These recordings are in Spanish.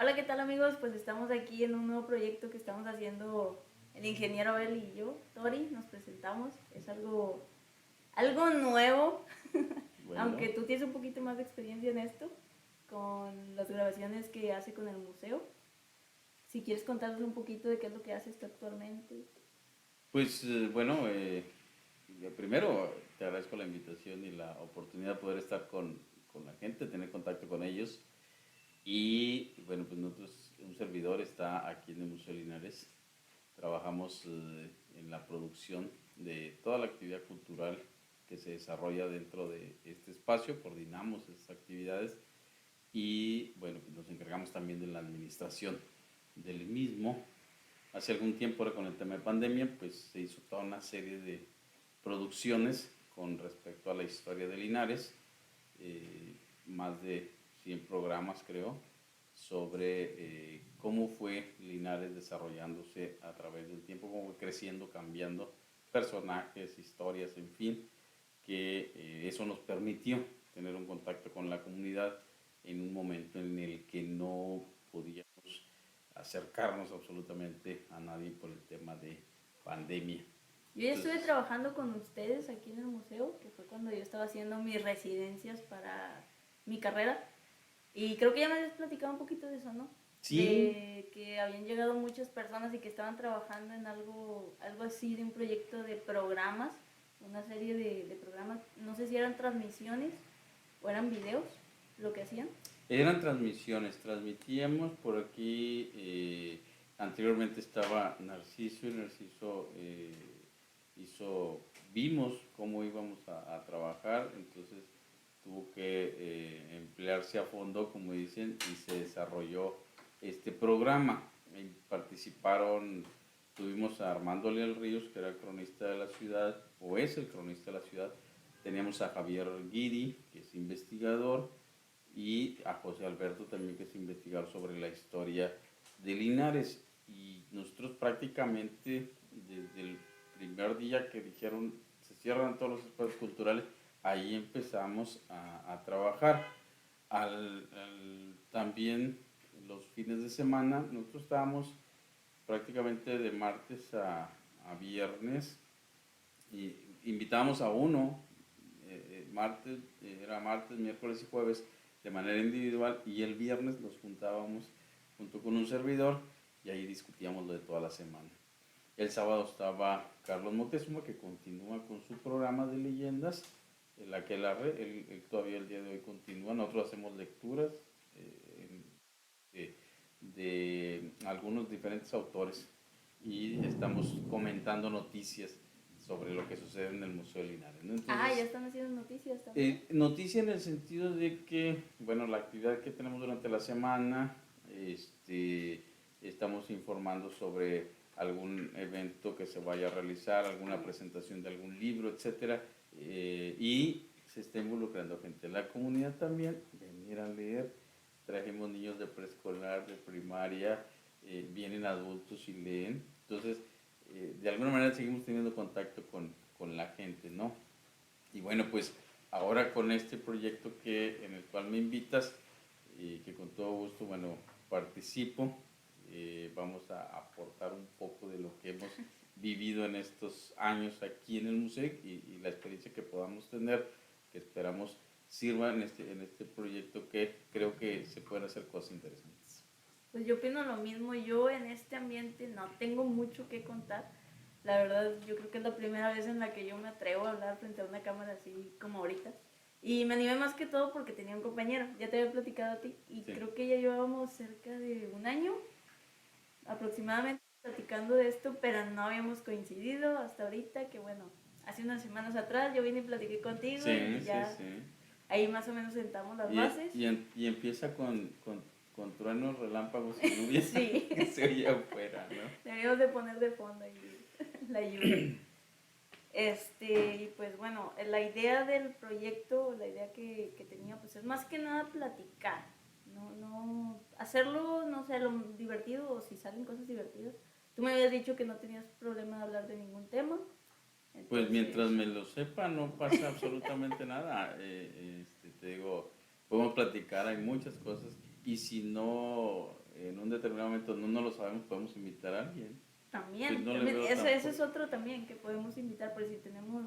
Hola, ¿qué tal amigos? Pues estamos aquí en un nuevo proyecto que estamos haciendo el ingeniero Abel y yo, Tori, nos presentamos. Es algo nuevo, aunque Bueno, tú tienes un poquito más de experiencia en esto, con las grabaciones que hace con el museo. Si quieres contarnos un poquito de qué es lo que haces tú actualmente. pues bueno, primero te agradezco la invitación y la oportunidad de poder estar con la gente, tener contacto con ellos. Y bueno, pues nosotros, un servidor está aquí en el Museo Linares. Trabajamos en la producción de toda la actividad cultural que se desarrolla dentro de este espacio, coordinamos esas actividades y bueno, pues nos encargamos también de la administración del mismo. Hace algún tiempo, ahora con el tema de pandemia, pues se hizo toda una serie de producciones con respecto a la historia de Linares, más de 100 programas creo, sobre cómo fue Linares desarrollándose a través del tiempo, cómo fue creciendo, cambiando personajes, historias, en fin, que eso nos permitió tener un contacto con la comunidad en un momento en el que no podíamos acercarnos absolutamente a nadie por el tema de pandemia. Yo ya estuve Entonces, trabajando con ustedes aquí en el museo, que fue cuando yo estaba haciendo mis residencias para mi carrera. Y creo que ya me habías platicado un poquito de eso, ¿no? sí, De que habían llegado muchas personas y que estaban trabajando en algo así de un proyecto de programas, una serie de programas, no sé si eran transmisiones o eran videos, lo que hacían. eran transmisiones, transmitíamos por aquí, anteriormente estaba Narciso y Narciso vimos cómo íbamos a trabajar, entonces tuvo que emplearse a fondo, como dicen, y se desarrolló este programa. Participaron, tuvimos a Armando Leal Ríos, que era el cronista de la ciudad, o es el cronista de la ciudad. Teníamos a Javier Guidi, que es investigador, y a José Alberto también, que es investigador sobre la historia de Linares. Y nosotros prácticamente desde el primer día que dijeron se cierran todos los espacios culturales, ahí empezamos a trabajar. También los fines de semana, nosotros estábamos prácticamente de martes a viernes y invitábamos a uno, martes, era martes, miércoles y jueves de manera individual y el viernes los juntábamos junto con un servidor y ahí discutíamos lo de toda la semana. El sábado estaba Carlos Moctezuma, que continúa con su programa de leyendas, el Aquelarre, él todavía el día de hoy continúa. Nosotros hacemos lecturas de, de algunos diferentes autores y estamos comentando noticias sobre lo que sucede en el Museo de Linares, ¿no? Ah, ya Entonces, están haciendo noticias también. noticia en el sentido de que, bueno, la actividad que tenemos durante la semana, estamos informando sobre algún evento que se vaya a realizar, alguna presentación de algún libro, etcétera, y se está involucrando gente de la comunidad también, venir a leer. Trajimos niños de preescolar, de primaria, vienen adultos y leen. Entonces, de alguna manera seguimos teniendo contacto con la gente, ¿no? Y bueno, pues ahora con este proyecto en el cual me invitas y que con todo gusto, bueno, participo, vamos a aportar un poco de lo que hemos vivido en estos años aquí en el museo y la experiencia que podamos tener, que esperamos sirva en este proyecto que creo que se pueden hacer cosas interesantes. Pues yo opino lo mismo, yo en este ambiente no tengo mucho que contar. La verdad, yo creo que es la primera vez en la que yo me atrevo a hablar frente a una cámara así como ahorita. Y me animé más que todo porque tenía un compañero, ya te había platicado a ti, y Sí. creo que ya llevábamos cerca de un año aproximadamente platicando de esto, pero no habíamos coincidido hasta ahorita, que bueno, hace unas semanas atrás yo vine y platiqué contigo Sí, y sí, ya sí. ahí más o menos sentamos las Y, bases. y empieza con truenos, relámpagos y lluvia Sí, que se oye afuera, ¿no? deberíamos de poner de fondo ahí la lluvia. Y pues bueno, la idea del proyecto, la idea que tenía, pues es más que nada platicar, no hacerlo, no sé, lo divertido o si salen cosas divertidas. Tú me habías dicho que no tenías problema de hablar de ningún tema, Pues entonces, mientras me lo sepa, no pasa absolutamente nada. Te digo, podemos platicar, hay muchas cosas. Y si no, en un determinado momento no lo sabemos, podemos invitar a alguien. También, Pues no le también. veo Eso es tampoco. otro también que podemos invitar, por si tenemos,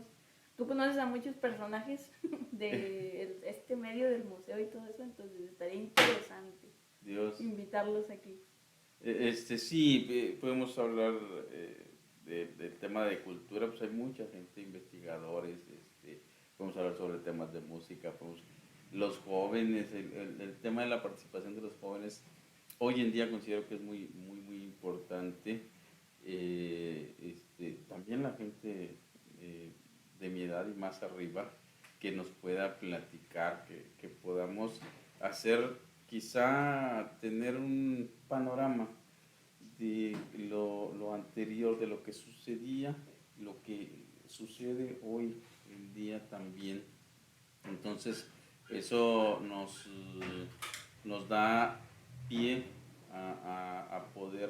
tú conoces a muchos personajes de este medio del museo y todo eso, entonces estaría interesante Dios. invitarlos aquí. Sí, podemos hablar del tema de cultura, pues hay mucha gente, investigadores, podemos hablar sobre temas de música, los jóvenes, el tema de la participación de los jóvenes, hoy en día considero que es muy, muy, muy importante. También la gente de mi edad y más arriba, que nos pueda platicar, que podamos hacer, quizá tener un panorama de lo anterior, de lo que sucedía, lo que sucede hoy en día también. Entonces, eso nos da pie a poder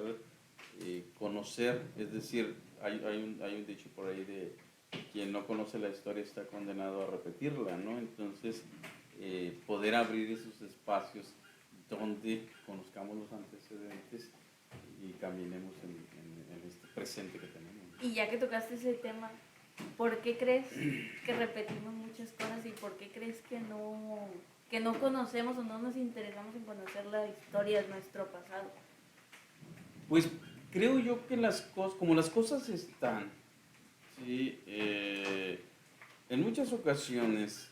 conocer, es decir, hay un dicho por ahí de quien no conoce la historia está condenado a repetirla, ¿no? Entonces, poder abrir esos espacios donde conozcamos los antecedentes y caminemos en este presente que tenemos. Y ya que tocaste ese tema, ¿por qué crees que repetimos muchas cosas y por qué crees que no conocemos o no nos interesamos en conocer la historia de nuestro pasado? Pues creo yo que como las cosas están, ¿sí? En muchas ocasiones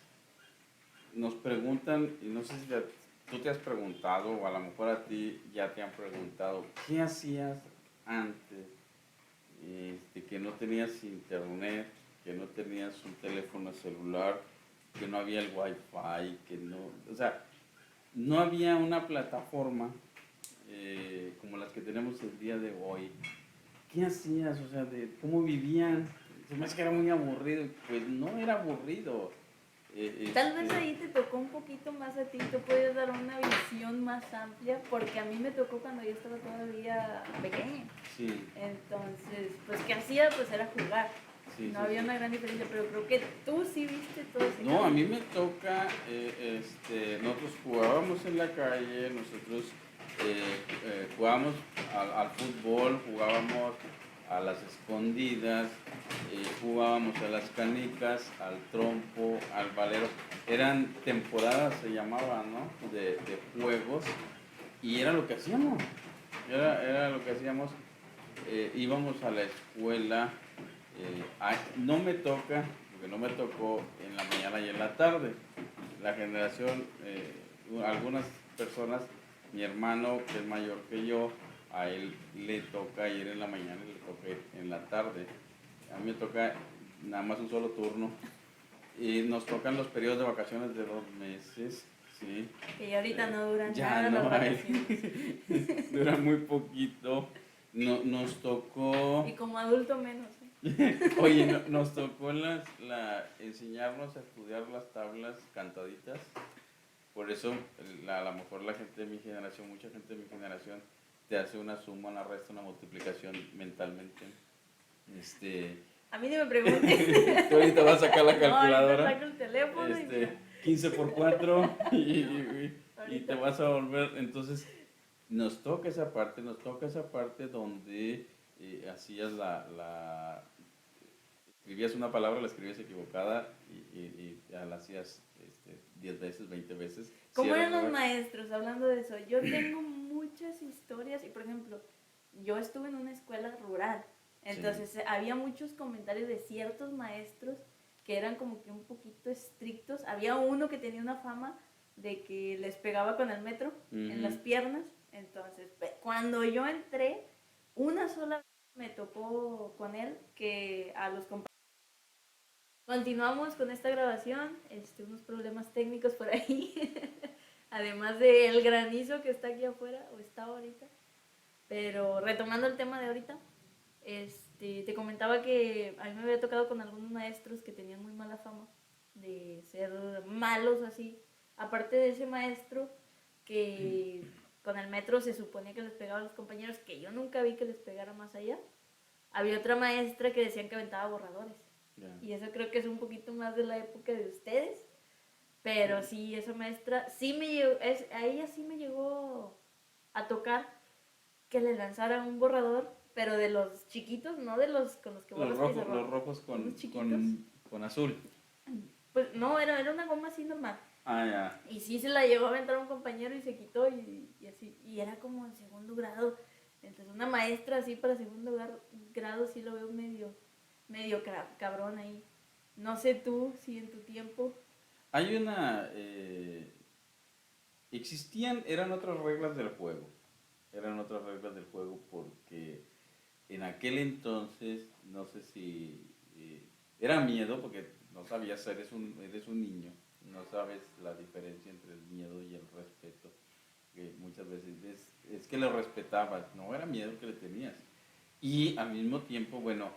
nos preguntan, y no sé si tú te has preguntado, o a lo mejor a ti ya te han preguntado, ¿qué hacías antes? Que no tenías internet, que no tenías un teléfono celular, que no había el wifi, o sea, no había una plataforma como las que tenemos el día de hoy. ¿Qué hacías? O sea, ¿cómo vivían? Se me hace que era muy aburrido. Pues no era aburrido. Tal vez ahí te tocó un poquito más a ti, tú puedes dar una visión más amplia, porque a mí me tocó cuando yo estaba todavía pequeña. Sí. Entonces, pues, ¿qué hacía? Pues era jugar. Sí, No sí, había sí. una gran diferencia, pero creo que tú sí viste todo ese No, a cambio. mí me toca, nosotros jugábamos en la calle, nosotros jugábamos al fútbol, jugábamos a las escondidas, jugábamos a las canicas, al trompo, al valero. Eran temporadas, se llamaban, ¿no? De juegos y era lo que hacíamos. Era lo que hacíamos. Íbamos a la escuela. No me toca, porque no me tocó en la mañana y en la tarde. La generación, algunas personas, mi hermano que es mayor que yo, a él le toca ir en la mañana y le toca ir en la tarde. A mí me toca nada más un solo turno. Y nos tocan los periodos de vacaciones de 2 meses, ¿sí? Que ya ahorita no duran Ya nada las no hay. vacaciones. Dura muy poquito. No, nos tocó. Y como adulto menos. Oye, nos tocó enseñarnos a estudiar las tablas cantaditas. Por eso, a lo mejor la gente de mi generación, mucha gente de mi generación, te hace una suma, una resta, una multiplicación mentalmente. A mí ni me preguntes. Tú ahorita vas a sacar la No, calculadora. ahorita saco el teléfono y mira. 15 por 4 y te Ahorita. vas a volver. Entonces, nos toca esa parte donde hacías escribías una palabra, la escribías equivocada y la hacías 10 veces, 20 veces. ¿Cómo eran los maestros? Hablando de eso, yo tengo muchas historias y, por ejemplo, yo estuve en una escuela rural, entonces sí, había muchos comentarios de ciertos maestros que eran como que un poquito estrictos. Había uno que tenía una fama de que les pegaba con el metro en las piernas. Entonces, cuando yo entré, una sola vez me tocó con él que a los compañeros. Continuamos con esta grabación, unos problemas técnicos por ahí, además del granizo que está aquí afuera, o está ahorita. Pero retomando el tema de ahorita, te comentaba que a mí me había tocado con algunos maestros que tenían muy mala fama de ser malos así. Aparte de ese maestro que con el metro se suponía que les pegaba a los compañeros, que yo nunca vi que les pegara más allá, había otra maestra que decían que aventaba borradores. Yeah. Y eso creo que es un poquito más de la época de ustedes. Pero sí, esa maestra, sí me llegó, a ella sí me llegó a tocar que le lanzara un borrador, pero de los chiquitos, no de los con los que borras pizarrón. Los rojos Unos chiquitos. con azul. Pues no, era una goma así normal. Ah, ya. Y sí se la llevó a aventar un compañero y se quitó y así. Y era como en segundo grado. Entonces una maestra así para segundo grado sí lo veo medio cabrón ahí. No sé tú si en tu tiempo. Hay una... eran otras reglas del juego. Eran otras reglas del juego porque en aquel entonces, no sé si... era miedo porque no sabías, eres un niño, no sabes la diferencia entre el miedo y el respeto. Que muchas veces es que lo respetabas, no era miedo que le tenías. Y al mismo tiempo, bueno...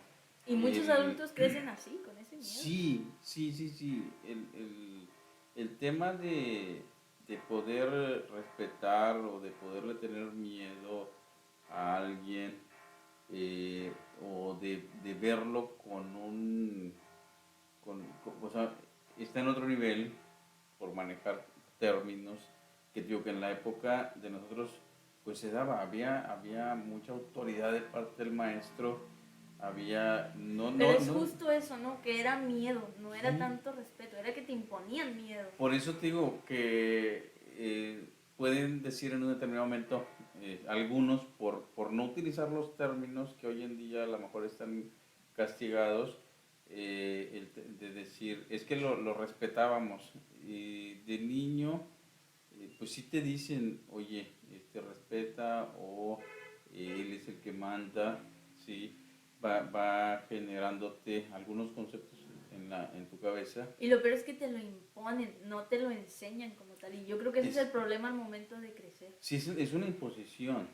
Y muchos adultos crecen así, con ese miedo. Sí, sí, sí, sí. El tema de poder respetar o de poderle tener miedo a alguien o de verlo con o sea, está en otro nivel por manejar términos que digo que en la época de nosotros pues se daba, había mucha autoridad de parte del maestro, había, Pero es justo eso, ¿no? Que era miedo, no era sí. tanto respeto, era que te imponían miedo. Por eso te digo que pueden decir en un determinado momento algunos por no utilizar los términos que hoy en día a lo mejor están castigados, de decir, es que lo respetábamos. De niño, pues sí te dicen, oye, respeta o él es el que manda, ¿sí? Va generándote algunos conceptos en tu cabeza. Y lo peor es que te lo imponen, no te lo enseñan como tal. Y yo creo que ese es el problema al momento de crecer. Sí, es una imposición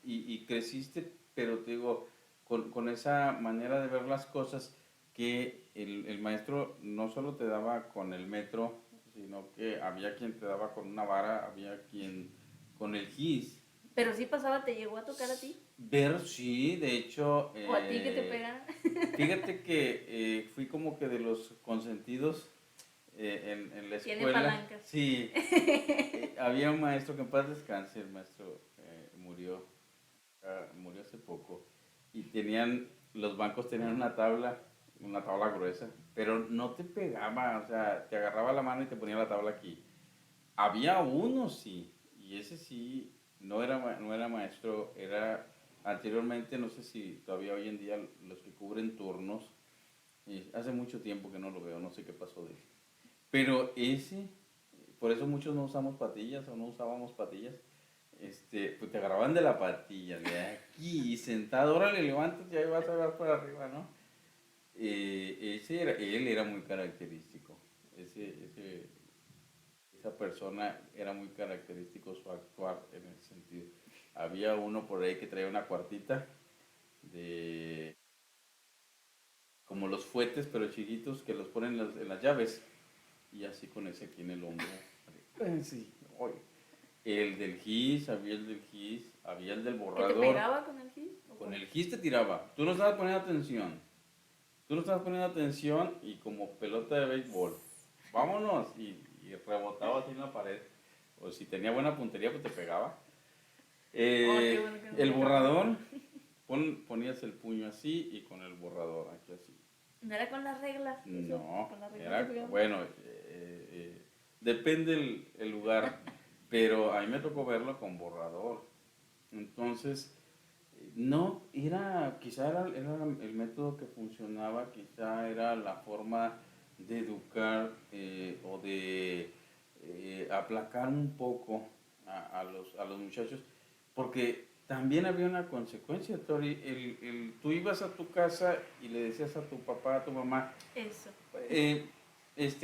y creciste, pero te digo, con esa manera de ver las cosas que el maestro no solo te daba con el metro, sino que había quien te daba con una vara, había quien con el gis. Pero sí pasaba, ¿te llegó a tocar a ti? Ver, sí, de hecho... ¿O a ti que te pegaran? Fíjate que fui como que de los consentidos en la escuela. Tiene palancas. Sí, había un maestro que en paz descanse, el maestro murió hace poco, y los bancos tenían una tabla gruesa, pero no te pegaba, o sea, te agarraba la mano y te ponía la tabla aquí. Había uno, sí, y ese sí, no era maestro, era anteriormente, no sé si todavía hoy en día los que cubren turnos, hace mucho tiempo que no lo veo, no sé qué pasó de él. Pero por eso muchos no usamos patillas o no usábamos patillas, pues te agarraban de la patilla, de aquí, y sentado, órale, levántate y ahí vas a ver para arriba, ¿no? Él era muy característico, esa persona era muy característico su actuar en ese sentido. Había uno por ahí que traía una cuartita de como los fuetes pero chiquitos que los ponen en las llaves y así con ese aquí en el hombro. Sí, oye. El del gis, había el del gis, había el del ¿Que borrador. te pegaba con el gis? Con el gis te tiraba. Tú no estabas poniendo atención. Tú no estabas poniendo atención y como pelota de béisbol. Vámonos. Y rebotaba así en la pared. O si tenía buena puntería, pues te pegaba. Qué bueno que no El me borrador, ponías el puño así y con el borrador aquí así. ¿No era con las reglas? No, ¿Con las reglas era, te pegaban? bueno, depende el lugar, pero a mí me tocó verlo con borrador. Entonces, no, quizá era el método que funcionaba, quizá era la forma de educar o de aplacar un poco a los muchachos, porque también había una consecuencia, Tori. Tú ibas a tu casa y le decías a tu papá, a tu mamá, Eso.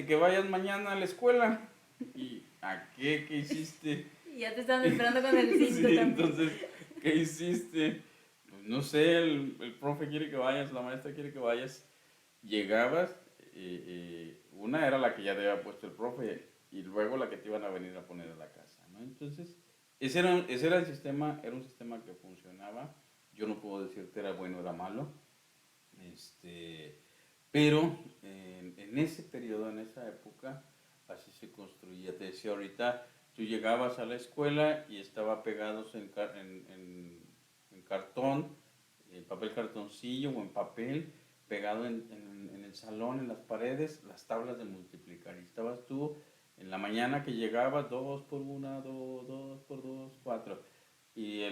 que vayas mañana a la escuela. ¿Y a qué? ¿Qué hiciste? Y ya te estaban esperando con el cinto Sí, también. entonces, ¿qué hiciste? Pues no sé, el profe quiere que vayas, la maestra quiere que vayas. Llegabas, una era la que ya te había puesto el profe y luego la que te iban a venir a poner a la casa, ¿no? Entonces, ese era el sistema, era un sistema que funcionaba. Yo no puedo decirte era bueno o era malo, pero en ese periodo, en esa época, así se construía. Te decía ahorita, tú llegabas a la escuela y estaba pegados en cartón, en papel cartoncillo o en papel, pegado en el salón, en las paredes, las tablas de multiplicar. Y estabas tú en la mañana que llegabas, 2 por 1, 2 por 2, 4. Y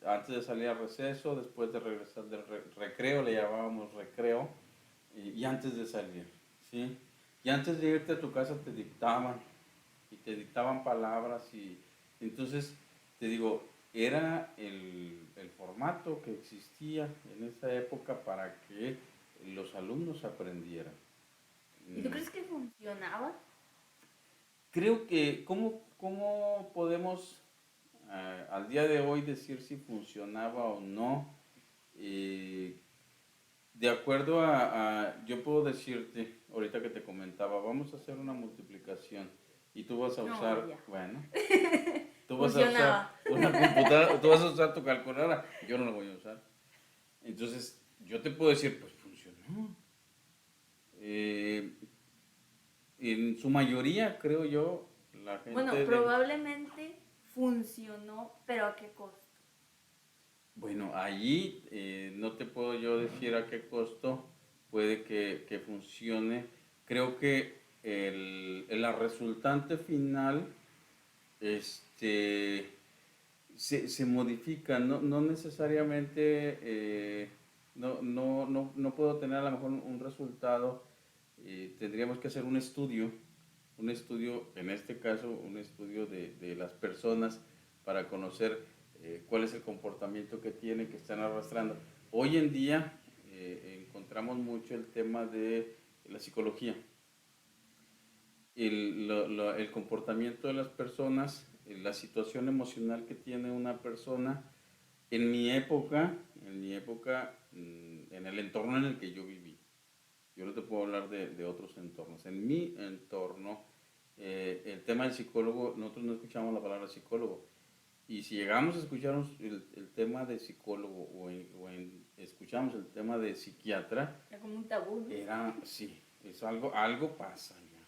antes de salir al receso, después de regresar del recreo, le llamábamos recreo, y antes de salir, ¿sí? Y antes de irte a tu casa y te dictaban palabras, y entonces, te digo, era el formato que existía en esa época para que los alumnos aprendieran. ¿Y tú crees que funcionaba? Creo que, ¿cómo podemos al día de hoy decir si funcionaba o no? Eh, de acuerdo yo puedo decirte, ahorita que te comentaba, vamos a hacer una multiplicación y tú vas a No, usar, ya. bueno, tú vas a usar Funcionaba. una computadora, tú vas a usar tu calculadora, yo no la voy a usar. Entonces, yo te puedo decir, pues funcionó. Eh, en su mayoría, creo yo, la Bueno, gente de... probablemente funcionó, pero ¿a qué costo? Bueno, allí no te puedo yo decir a qué costo puede que funcione. Creo que la resultante final este, se modifica, no necesariamente, no puedo tener a lo mejor un resultado. Tendríamos que hacer un estudio, en este caso, un estudio de las personas para conocer cuál es el comportamiento que tienen, que están arrastrando. Hoy en día encontramos mucho el tema de la psicología, el comportamiento de las personas, la situación emocional que tiene una persona. En el entorno en el que yo viví, yo no te puedo hablar de otros entornos. En mi entorno, el tema del psicólogo, nosotros no escuchamos la palabra psicólogo. Y si llegamos a escuchar el tema de psicólogo escuchamos el tema de psiquiatra, Era como un tabú, ¿no? sí, es algo pasa ya.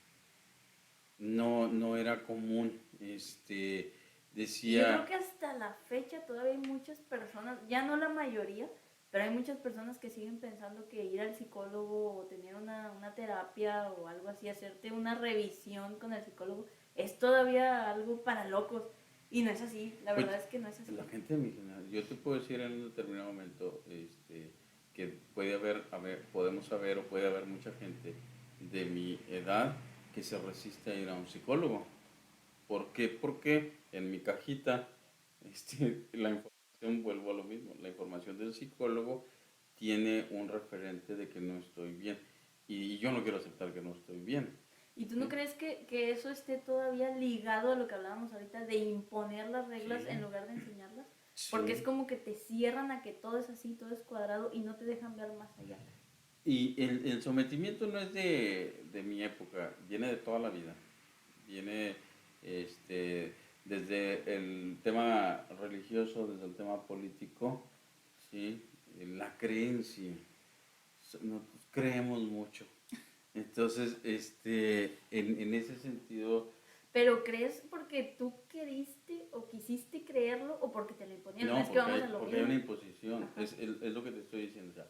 No era común. Y yo creo Decía, que hasta la fecha todavía hay muchas personas, ya no la mayoría, pero hay muchas personas que siguen pensando que ir al psicólogo o tener una terapia o algo así, hacerte una revisión con el psicólogo, es todavía algo para locos. Y no es así, la pues, verdad es que no es así. la gente de mi generación, yo te puedo decir en un determinado momento, que podemos saber o puede haber mucha gente de mi edad que se resiste a ir a un psicólogo. ¿Por qué? Porque en mi cajita, la información, vuelvo a lo mismo, la información del psicólogo tiene un referente de que no estoy bien. Y yo no quiero aceptar que no estoy bien. ¿Y tú no ¿Sí? crees que eso esté todavía ligado a lo que hablábamos ahorita de imponer las reglas Sí, en lugar de enseñarlas? Porque es sí. como que te cierran a que todo es así, todo es cuadrado y no te dejan ver más allá. Y el sometimiento no es de mi época, viene de toda la vida. Viene desde el tema religioso, desde el tema político, ¿sí? La creencia. Nosotros creemos mucho. Entonces, en ese sentido, Pero crees porque tú queriste o quisiste creerlo o porque te lo imponieron. no, Es que vamos a lo porque hay una mismo. imposición, Ajá. es lo que te estoy diciendo. O sea,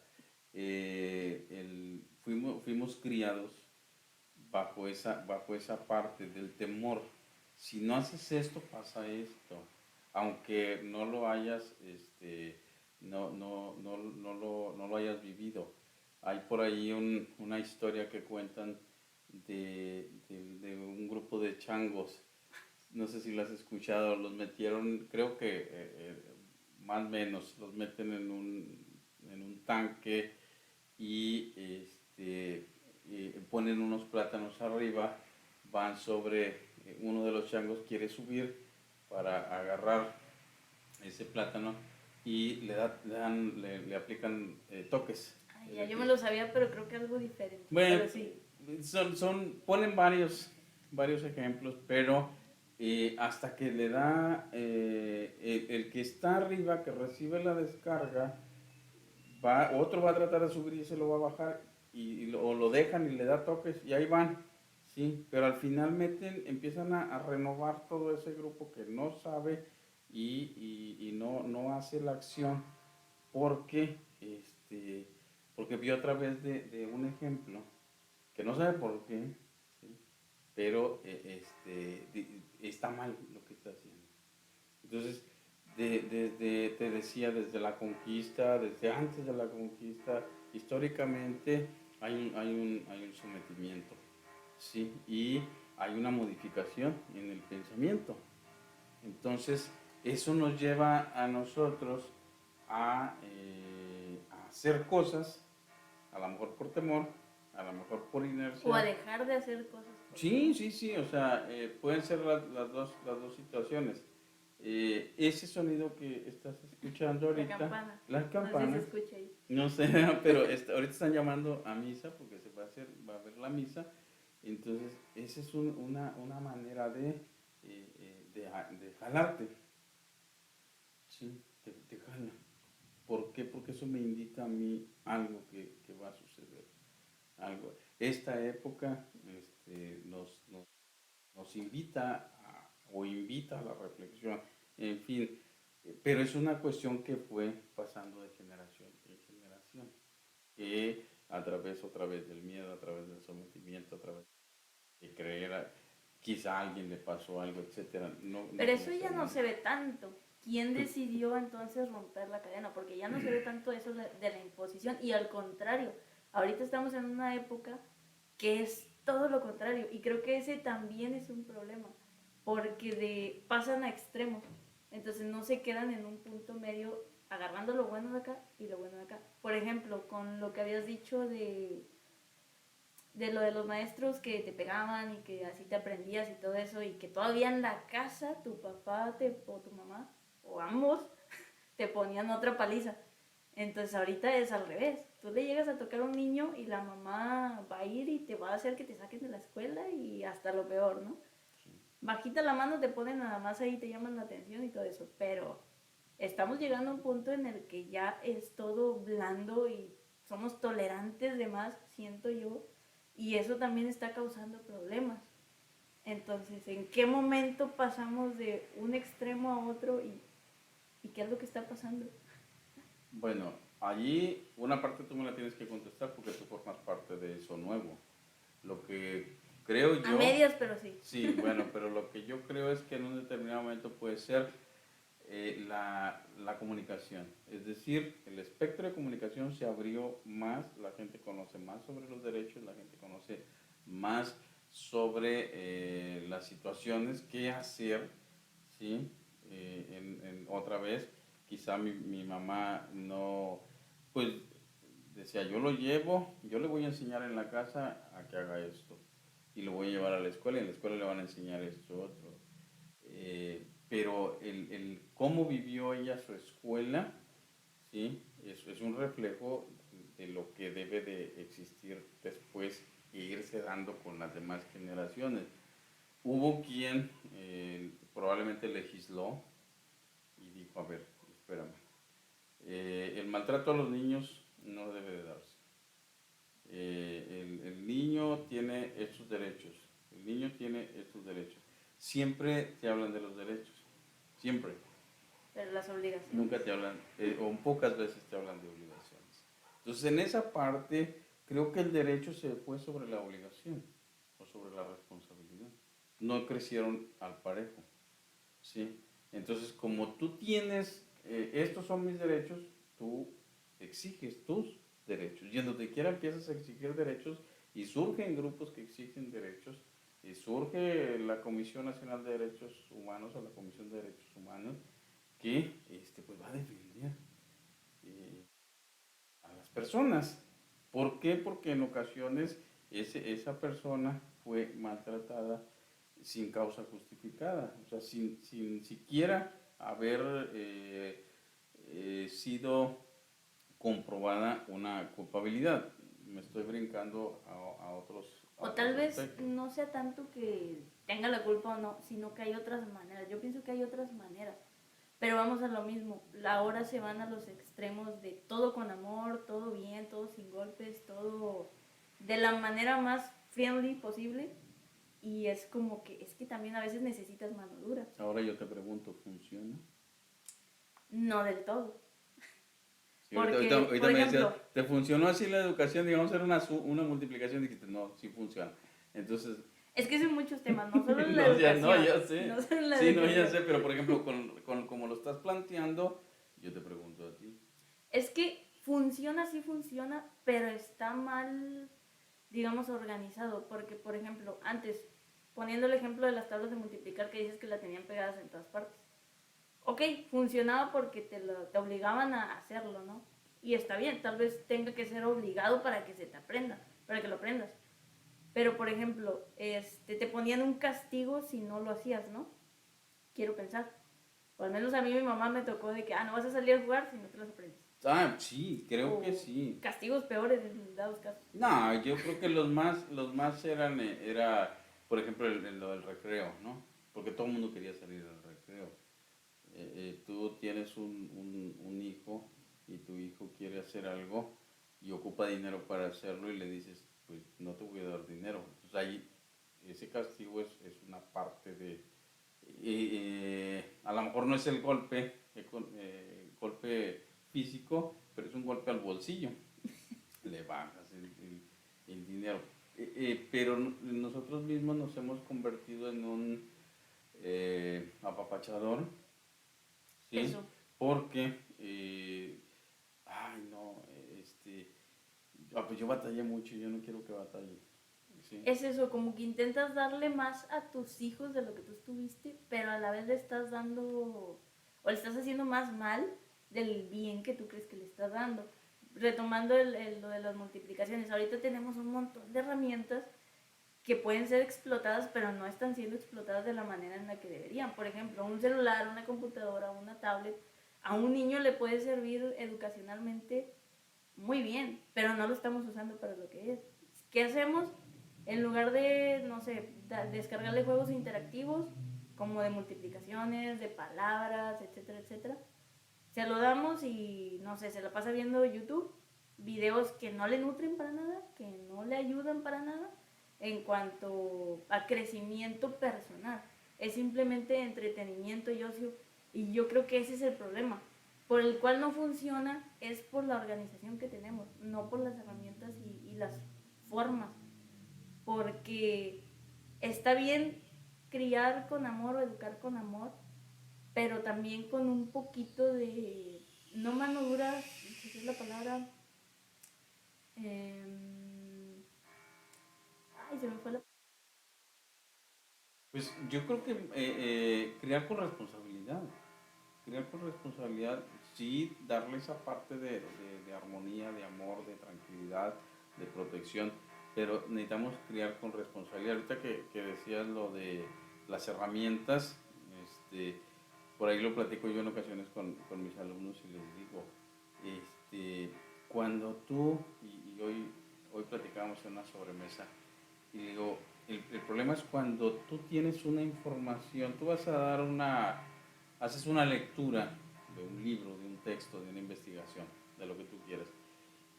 fuimos criados bajo esa parte del temor. Si no haces esto, pasa esto. Aunque no lo hayas, no lo hayas vivido. Hay por ahí una historia que cuentan de un grupo de changos. No sé si lo has escuchado. Los metieron, creo que más o menos, los meten en un tanque y ponen unos plátanos arriba, van sobre, uno de los changos quiere subir para agarrar ese plátano y le aplican toques. Ay, ya yo me lo sabía, pero creo que algo diferente. Bueno, Pero sí. ponen varios ejemplos, pero hasta que le da el que está arriba, que recibe la descarga, otro va a tratar de subir y se lo va a bajar o lo dejan y le da toques y ahí van, sí, pero al final empiezan a renovar todo ese grupo que no sabe y no hace la acción. porque, porque vio a través de un ejemplo que no sabe por qué, ¿sí? Pero está mal lo que está haciendo. Entonces, desde, te decía, desde la conquista, desde antes de la conquista, históricamente hay un sometimiento, ¿sí? Y hay una modificación en el pensamiento. Entonces, eso nos lleva a nosotros a hacer cosas, a lo mejor por temor, a lo mejor por O a inercia. dejar de hacer cosas por Sí, temor. sí, sí, o sea, pueden ser las dos situaciones. Ese sonido que estás escuchando La ahorita, campana. las No sé si se campanas, escucha ahí. no sé, pero ahorita están llamando a misa porque va a hacer la misa. Entonces, esa es una manera de jalarte, ¿sí? Te jala. ¿Por qué? Porque eso me indica a mí algo que va a suceder. Algo. Esta época nos invita o invita a la reflexión, en fin, pero es una cuestión que fue pasando de generación en generación, que a través otra vez del miedo, a través del sometimiento, a través de creer, quizá a alguien le pasó algo, etcétera, no Pero eso ya no conocemos. se ve tanto. ¿Quién decidió entonces romper la cadena? Porque ya no se ve tanto eso de la imposición y al contrario, ahorita estamos en una época que es todo lo contrario y creo que ese también es un problema porque pasan a extremos, entonces no se quedan en un punto medio agarrando lo bueno de acá y lo bueno de acá. Por ejemplo, con lo que habías dicho de lo de los maestros que te pegaban y que así te aprendías y todo eso, y que todavía en la casa tu papá o tu mamá, o ambos, te ponían otra paliza. Entonces ahorita es al revés. Tú le llegas a tocar a un niño y la mamá va a ir y te va a hacer que te saquen de la escuela y hasta lo peor, ¿no? Bajita la mano te ponen nada más ahí, te llaman la atención y todo eso, pero estamos llegando a un punto en el que ya es todo blando y somos tolerantes de más, siento yo, y eso también está causando problemas. Entonces, ¿en qué momento pasamos de un extremo a otro y qué es lo que está pasando? Bueno, allí una parte tú me la tienes que contestar porque tú formas parte de eso nuevo. Lo que creo A yo, medias, pero sí. sí, bueno, pero lo que yo creo es que en un determinado momento puede ser la comunicación. Es decir, el espectro de comunicación se abrió más, la gente conoce más sobre los derechos, la gente conoce más sobre las situaciones, qué hacer, ¿sí? Otra vez, quizá mi mamá no, pues decía, yo le voy a enseñar en la casa a que haga esto, y lo voy a llevar a la escuela, y en la escuela le van a enseñar esto otro. Pero el cómo vivió ella su escuela, ¿sí? Es un reflejo de lo que debe de existir después e irse dando con las demás generaciones. Hubo quien probablemente legisló y dijo, a ver, espérame, el maltrato a los niños no debe de darse. El niño tiene estos derechos, el niño tiene estos derechos. Siempre te hablan de los derechos, siempre. Pero las obligaciones. Nunca te hablan, o pocas veces te hablan de obligaciones. Entonces, en esa parte, creo que el derecho se fue sobre la obligación o sobre la responsabilidad. No crecieron al parejo, ¿sí? Entonces, como tú tienes, estos son mis derechos, tú exiges tus derechos. Y en donde quiera empiezas a exigir derechos y surgen grupos que exigen derechos y surge la Comisión Nacional de Derechos Humanos o la Comisión de Derechos Humanos que pues va a defender eh, a las personas. ¿Por qué? Porque en ocasiones esa persona fue maltratada sin causa justificada, o sea, sin siquiera haber sido comprobada una culpabilidad. Me estoy brincando a O tal otros vez aspectos. no sea tanto que tenga la culpa o no, sino que hay otras maneras. Yo pienso que hay otras maneras. Pero vamos a lo mismo. Ahora se van a los extremos de todo con amor, todo bien, todo sin golpes, todo de la manera más friendly posible. Y es como que, es que también a veces necesitas mano dura. Ahora yo te pregunto, ¿funciona? No del todo. Y Porque, ahorita por me decías, ejemplo, ¿te funcionó así la educación? Digamos, era una multiplicación. Dijiste, no, sí funciona. Entonces, es que son muchos temas, no solo la no, ya, no, educación, ya sé. no solo la Sí, no, ya educación. sé, pero por ejemplo, con como lo estás planteando, yo te pregunto a ti. Es que funciona, sí funciona, pero está mal, digamos, organizado. Porque, por ejemplo, antes, poniendo el ejemplo de las tablas de multiplicar que dices que la tenían pegadas en todas partes. Ok, funcionaba porque te obligaban a hacerlo, ¿no? Y está bien, tal vez tenga que ser obligado para que se te aprenda, para que lo aprendas. Pero, por ejemplo, te ponían un castigo si no lo hacías, ¿no? Quiero pensar. O al menos a mí mi mamá me tocó de que, no vas a salir a jugar si no te las aprendes. Ah, sí, creo que O sí. castigos peores en dados casos. No, yo creo que los más eran, era, por ejemplo, lo del recreo, ¿no? Porque todo el mundo quería salir al recreo. Tú tienes un hijo y tu hijo quiere hacer algo y ocupa dinero para hacerlo y le dices, pues no te voy a dar dinero. Entonces ahí ese castigo es una parte de, a lo mejor no es el golpe, golpe físico, pero es un golpe al bolsillo. Le bajas el dinero. Pero nosotros mismos nos hemos convertido en un apapachador, ¿sí? Eso. Porque, ay no, pues yo batallé mucho, yo no quiero que batalle, ¿sí? Es eso, como que intentas darle más a tus hijos de lo que tú estuviste, pero a la vez le estás dando, o le estás haciendo más mal del bien que tú crees que le estás dando. Retomando lo de las multiplicaciones, ahorita tenemos un montón de herramientas que pueden ser explotadas, pero no están siendo explotadas de la manera en la que deberían. Por ejemplo, un celular, una computadora, una tablet, a un niño le puede servir educacionalmente muy bien, pero no lo estamos usando para lo que es. ¿Qué hacemos? En lugar de, no sé, descargarle juegos interactivos, como de multiplicaciones, de palabras, etcétera, etcétera, se lo damos y, no sé, se la pasa viendo YouTube, videos que no le nutren para nada, que no le ayudan para nada en cuanto a crecimiento personal. Es simplemente entretenimiento y ocio. Y yo creo que ese es el problema. Por el cual no funciona es por la organización que tenemos, no por las herramientas y las formas. Porque está bien criar con amor o educar con amor, pero también con un poquito de, no mano dura, ¿qué es la palabra? Ay, se me fue la... Pues yo creo que criar con responsabilidad, sí, darle esa parte de armonía, de amor, de tranquilidad, de protección, pero necesitamos criar con responsabilidad. Ahorita que decías lo de las herramientas, este, por ahí lo platico yo en ocasiones con mis alumnos y les digo, cuando tú, y hoy platicábamos en una sobremesa, y digo, el problema es cuando tú tienes una información, tú vas a dar haces una lectura de un libro, de un texto, de una investigación, de lo que tú quieras,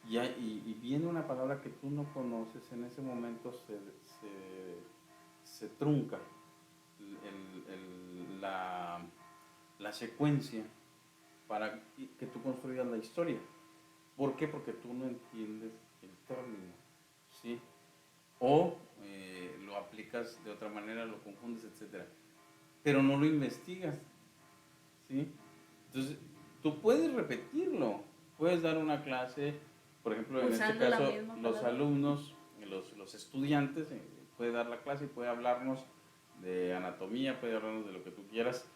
y viene una palabra que tú no conoces, en ese momento se trunca la secuencia para que tú construyas la historia. ¿Por qué? Porque tú no entiendes el término, ¿sí? O lo aplicas de otra manera, lo confundes, etcétera, pero no lo investigas, ¿sí? Entonces, tú puedes repetirlo, puedes dar una clase, por ejemplo, en este Usando la caso, misma los palabra. alumnos, los estudiantes, puede dar la clase y puede hablarnos de anatomía, puede hablarnos de lo que tú quieras,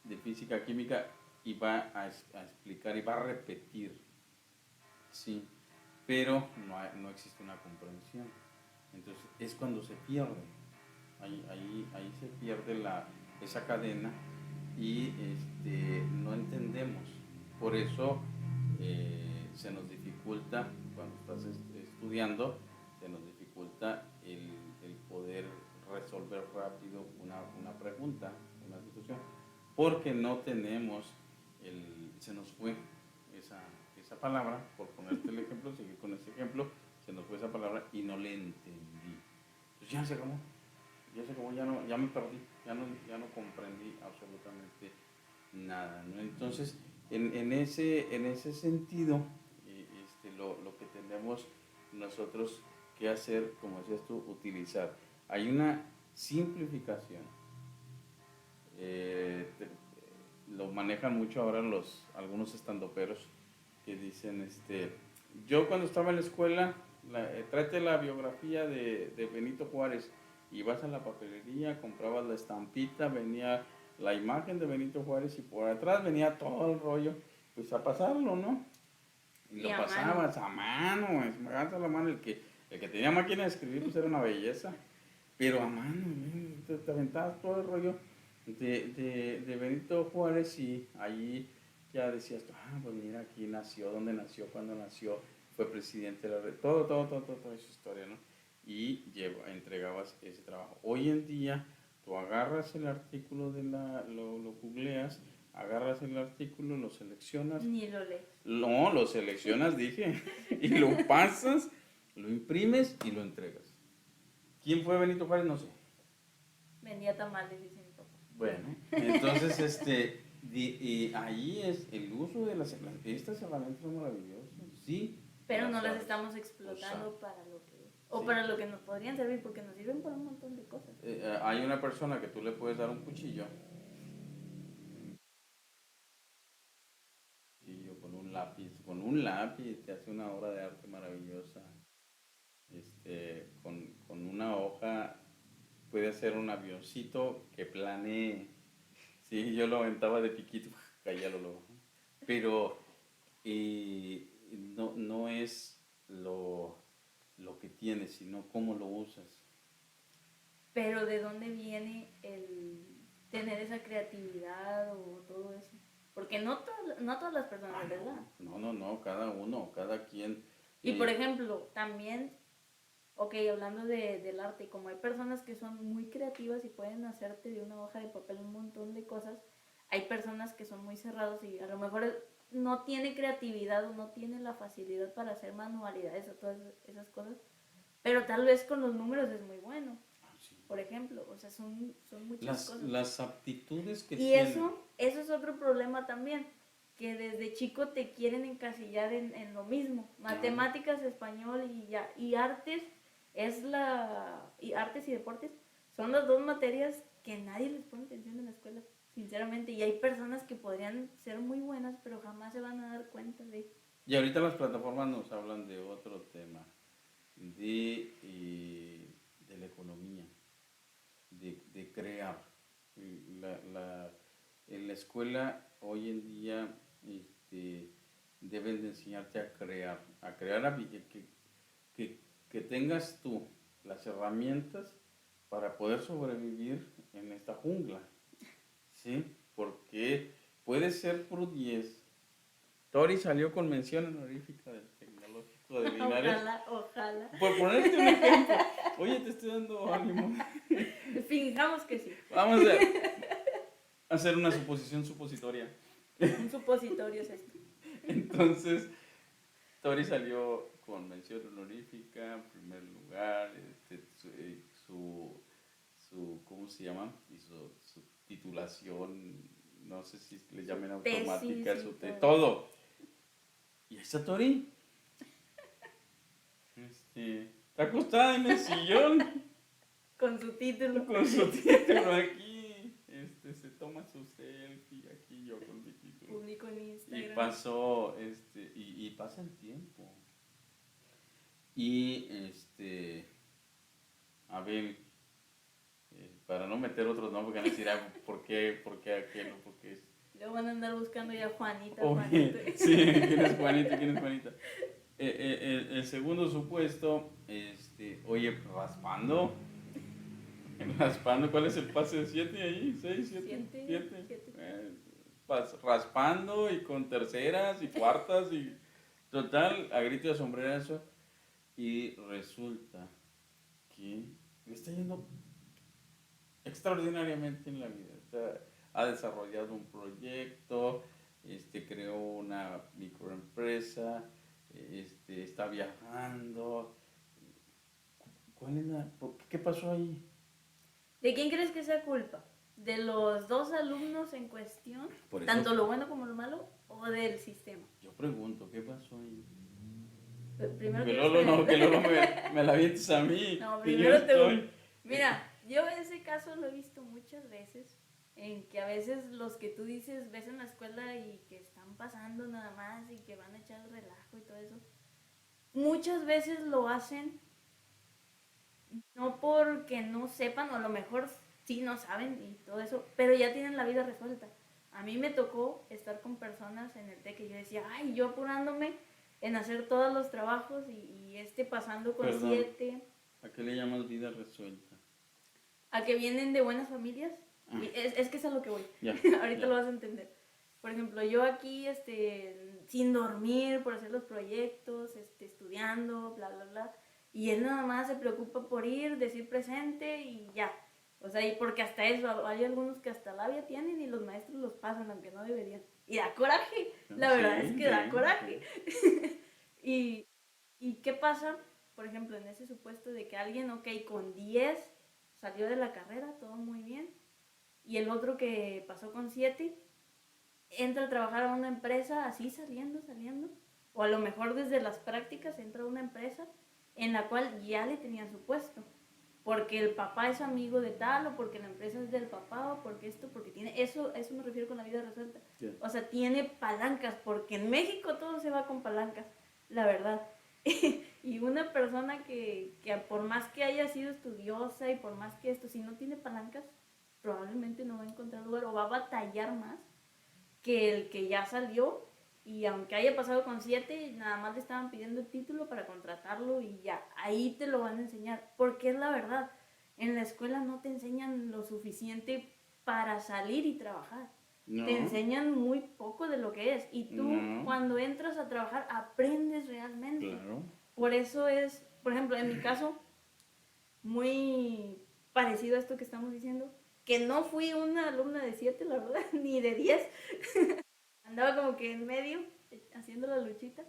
de física, química, y va a explicar y va a repetir, ¿sí? Pero no existe una comprensión. Entonces, es cuando se pierde. Ahí se pierde esa cadena y no entendemos. Por eso se nos dificulta, cuando estás estudiando, se nos dificulta el poder resolver rápido una pregunta, una situación, porque no tenemos, se nos fue esa palabra, por ponerte el ejemplo, seguir con ese ejemplo, se nos fue esa palabra y no le entendí. Entonces ya se acabó, ya me perdí, ya no comprendí absolutamente nada, ¿no? Entonces, en ese sentido, lo que tenemos nosotros que hacer, como decías tú, utilizar. Hay una simplificación. Lo manejan mucho ahora algunos estandoperos que dicen, yo cuando estaba en la escuela, tráete la biografía de Benito Juárez y vas a la papelería, comprabas la estampita, venía la imagen de Benito Juárez y por atrás venía todo el rollo, pues a pasarlo, ¿no? Y lo Y a mano. pasabas a mano, esmagas a la mano, el que tenía máquina de escribir pues era una belleza, pero a mano, te aventabas todo el rollo de Benito Juárez y ahí ya decías, pues mira, aquí nació, dónde nació, cuándo nació, fue presidente de la red, toda esa historia, ¿no? Y entregabas ese trabajo. Hoy en día, tú agarras el artículo lo googleas, agarras el artículo, lo seleccionas. Ni lo lees. No, lo seleccionas, dije, y lo pasas, lo imprimes y lo entregas. ¿Quién fue Benito Juárez? No sé. Vendía tamales, dice mi papá. Bueno, entonces, y ahí es el uso de estas herramientas son maravillosas, sí. Pero no las sabes estamos explotando usar. para lo que... O Sí. para lo que nos podrían servir, porque nos sirven para un montón de cosas. Hay una persona que tú le puedes dar un cuchillo con un lápiz te hace una obra de arte maravillosa. Con una hoja puede hacer un avioncito que planee. Sí, yo lo aventaba de piquito, caía luego. Pero no es lo que tienes, sino cómo lo usas. Pero ¿de dónde viene el tener esa creatividad o todo eso? Porque no todas las personas, ¿verdad? No, cada uno, cada quien. Y por ejemplo, también, ok, hablando del arte, como hay personas que son muy creativas y pueden hacerte de una hoja de papel un montón de cosas, hay personas que son muy cerrados y a lo mejor no tiene creatividad o no tiene la facilidad para hacer manualidades o todas esas cosas, pero tal vez con los números es muy bueno. Sí. Por ejemplo, o sea, son muchas cosas. Las aptitudes que Y tienen. eso es otro problema también, que desde chico te quieren encasillar en lo mismo. Matemáticas, español y artes y artes y deportes son las dos materias que nadie les pone atención en la escuela, sinceramente. Y hay personas que podrían ser muy buenas, pero jamás se van a dar cuenta de... Y ahorita las plataformas nos hablan de otro tema, de la economía, de crear. En la escuela hoy en día deben de enseñarte a crear, que tengas tú las herramientas para poder sobrevivir en esta jungla, ¿sí? Porque puede ser por 10. Tori salió con mención honorífica del Tecnológico de Linares. Ojalá. Por ponerte un ejemplo. Oye, te estoy dando ánimo. Fingamos que sí. Vamos a hacer una suposición supositoria. Un supositorio es esto. Entonces, Tori salió con mención honorífica, en primer lugar, ¿cómo se llama? Hizo su titulación, no sé si le llamen automática, todo. Y ahí está Tori. Está acostada en el sillón. Con su título. Con su título aquí. Se toma su selfie aquí yo con mi título. Publico en Instagram. Y pasó, y pasa el tiempo. Y a ver, para no meter otros nombres, porque van a decir, ¿por qué aquel? Porque Luego van a andar buscando ya Juanita. sí, ¿quién es Juanita? ¿Quién es Juanita? El segundo supuesto, oye, raspando, ¿cuál es el pase de 7 ahí? ¿6, 7? Raspando y con terceras y cuartas y total, a grito de sombrerazo. Y resulta que le está yendo extraordinariamente en la vida. Ha desarrollado un proyecto, creó una microempresa, está viajando. ¿Qué pasó ahí? ¿De quién crees que sea culpa? ¿De los dos alumnos en cuestión? Por eso, ¿Tanto lo bueno como lo malo? o del sistema? Yo pregunto, ¿qué pasó ahí? Primero Que quieres luego no, que... que luego me la avientes a mí. No, Que yo primero estoy. Mira, yo ese caso lo he visto muchas veces, en que a veces los que tú dices ves en la escuela y que están pasando nada más y que van a echar el relajo y todo eso, muchas veces lo hacen no porque no sepan, o a lo mejor sí no saben y todo eso, pero ya tienen la vida resuelta. A mí me tocó estar con personas en el TEC que yo decía, ay, yo apurándome en hacer todos los trabajos y pasando con Perdón, 7, ¿a qué le llamas vida resuelta? a que vienen de buenas familias. Ah, Y es que es a lo que voy. ya, Ahorita ya. lo vas a entender. Por ejemplo, yo aquí, sin dormir por hacer los proyectos, estudiando, bla, bla, bla. Y él nada más se preocupa por ir, decir presente y ya. O sea, y porque hasta eso, hay algunos que hasta labia tienen y los maestros los pasan, aunque no deberían. Y da coraje, la verdad es Sí, que da sí, coraje. sí. y, ¿Y qué pasa, por ejemplo, en ese supuesto de que alguien, ok, con 10 salió de la carrera, todo muy bien, y el otro que pasó con 7 entra a trabajar a una empresa así saliendo, o a lo mejor desde las prácticas entra a una empresa en la cual ya le tenían su puesto, porque el papá es amigo de tal, o porque la empresa es del papá, o porque esto, porque tiene, eso me refiero con la vida resuelta. Yeah. O sea, tiene palancas, porque en México todo se va con palancas, la verdad. Y una persona que por más que haya sido estudiosa y por más que esto, si no tiene palancas, probablemente no va a encontrar lugar o va a batallar más que el que ya salió y aunque haya pasado con 7, nada más le estaban pidiendo el título para contratarlo y ya, ahí te lo van a enseñar, porque es la verdad, en la escuela no te enseñan lo suficiente para salir y trabajar. No. Te enseñan muy poco de lo que es y tú No. cuando entras a trabajar aprendes realmente. Claro. Por eso es, por ejemplo, en mi caso, muy parecido a esto que estamos diciendo, que no fui una alumna de 7, la verdad, ni de 10. Andaba como que en medio, haciendo la luchita.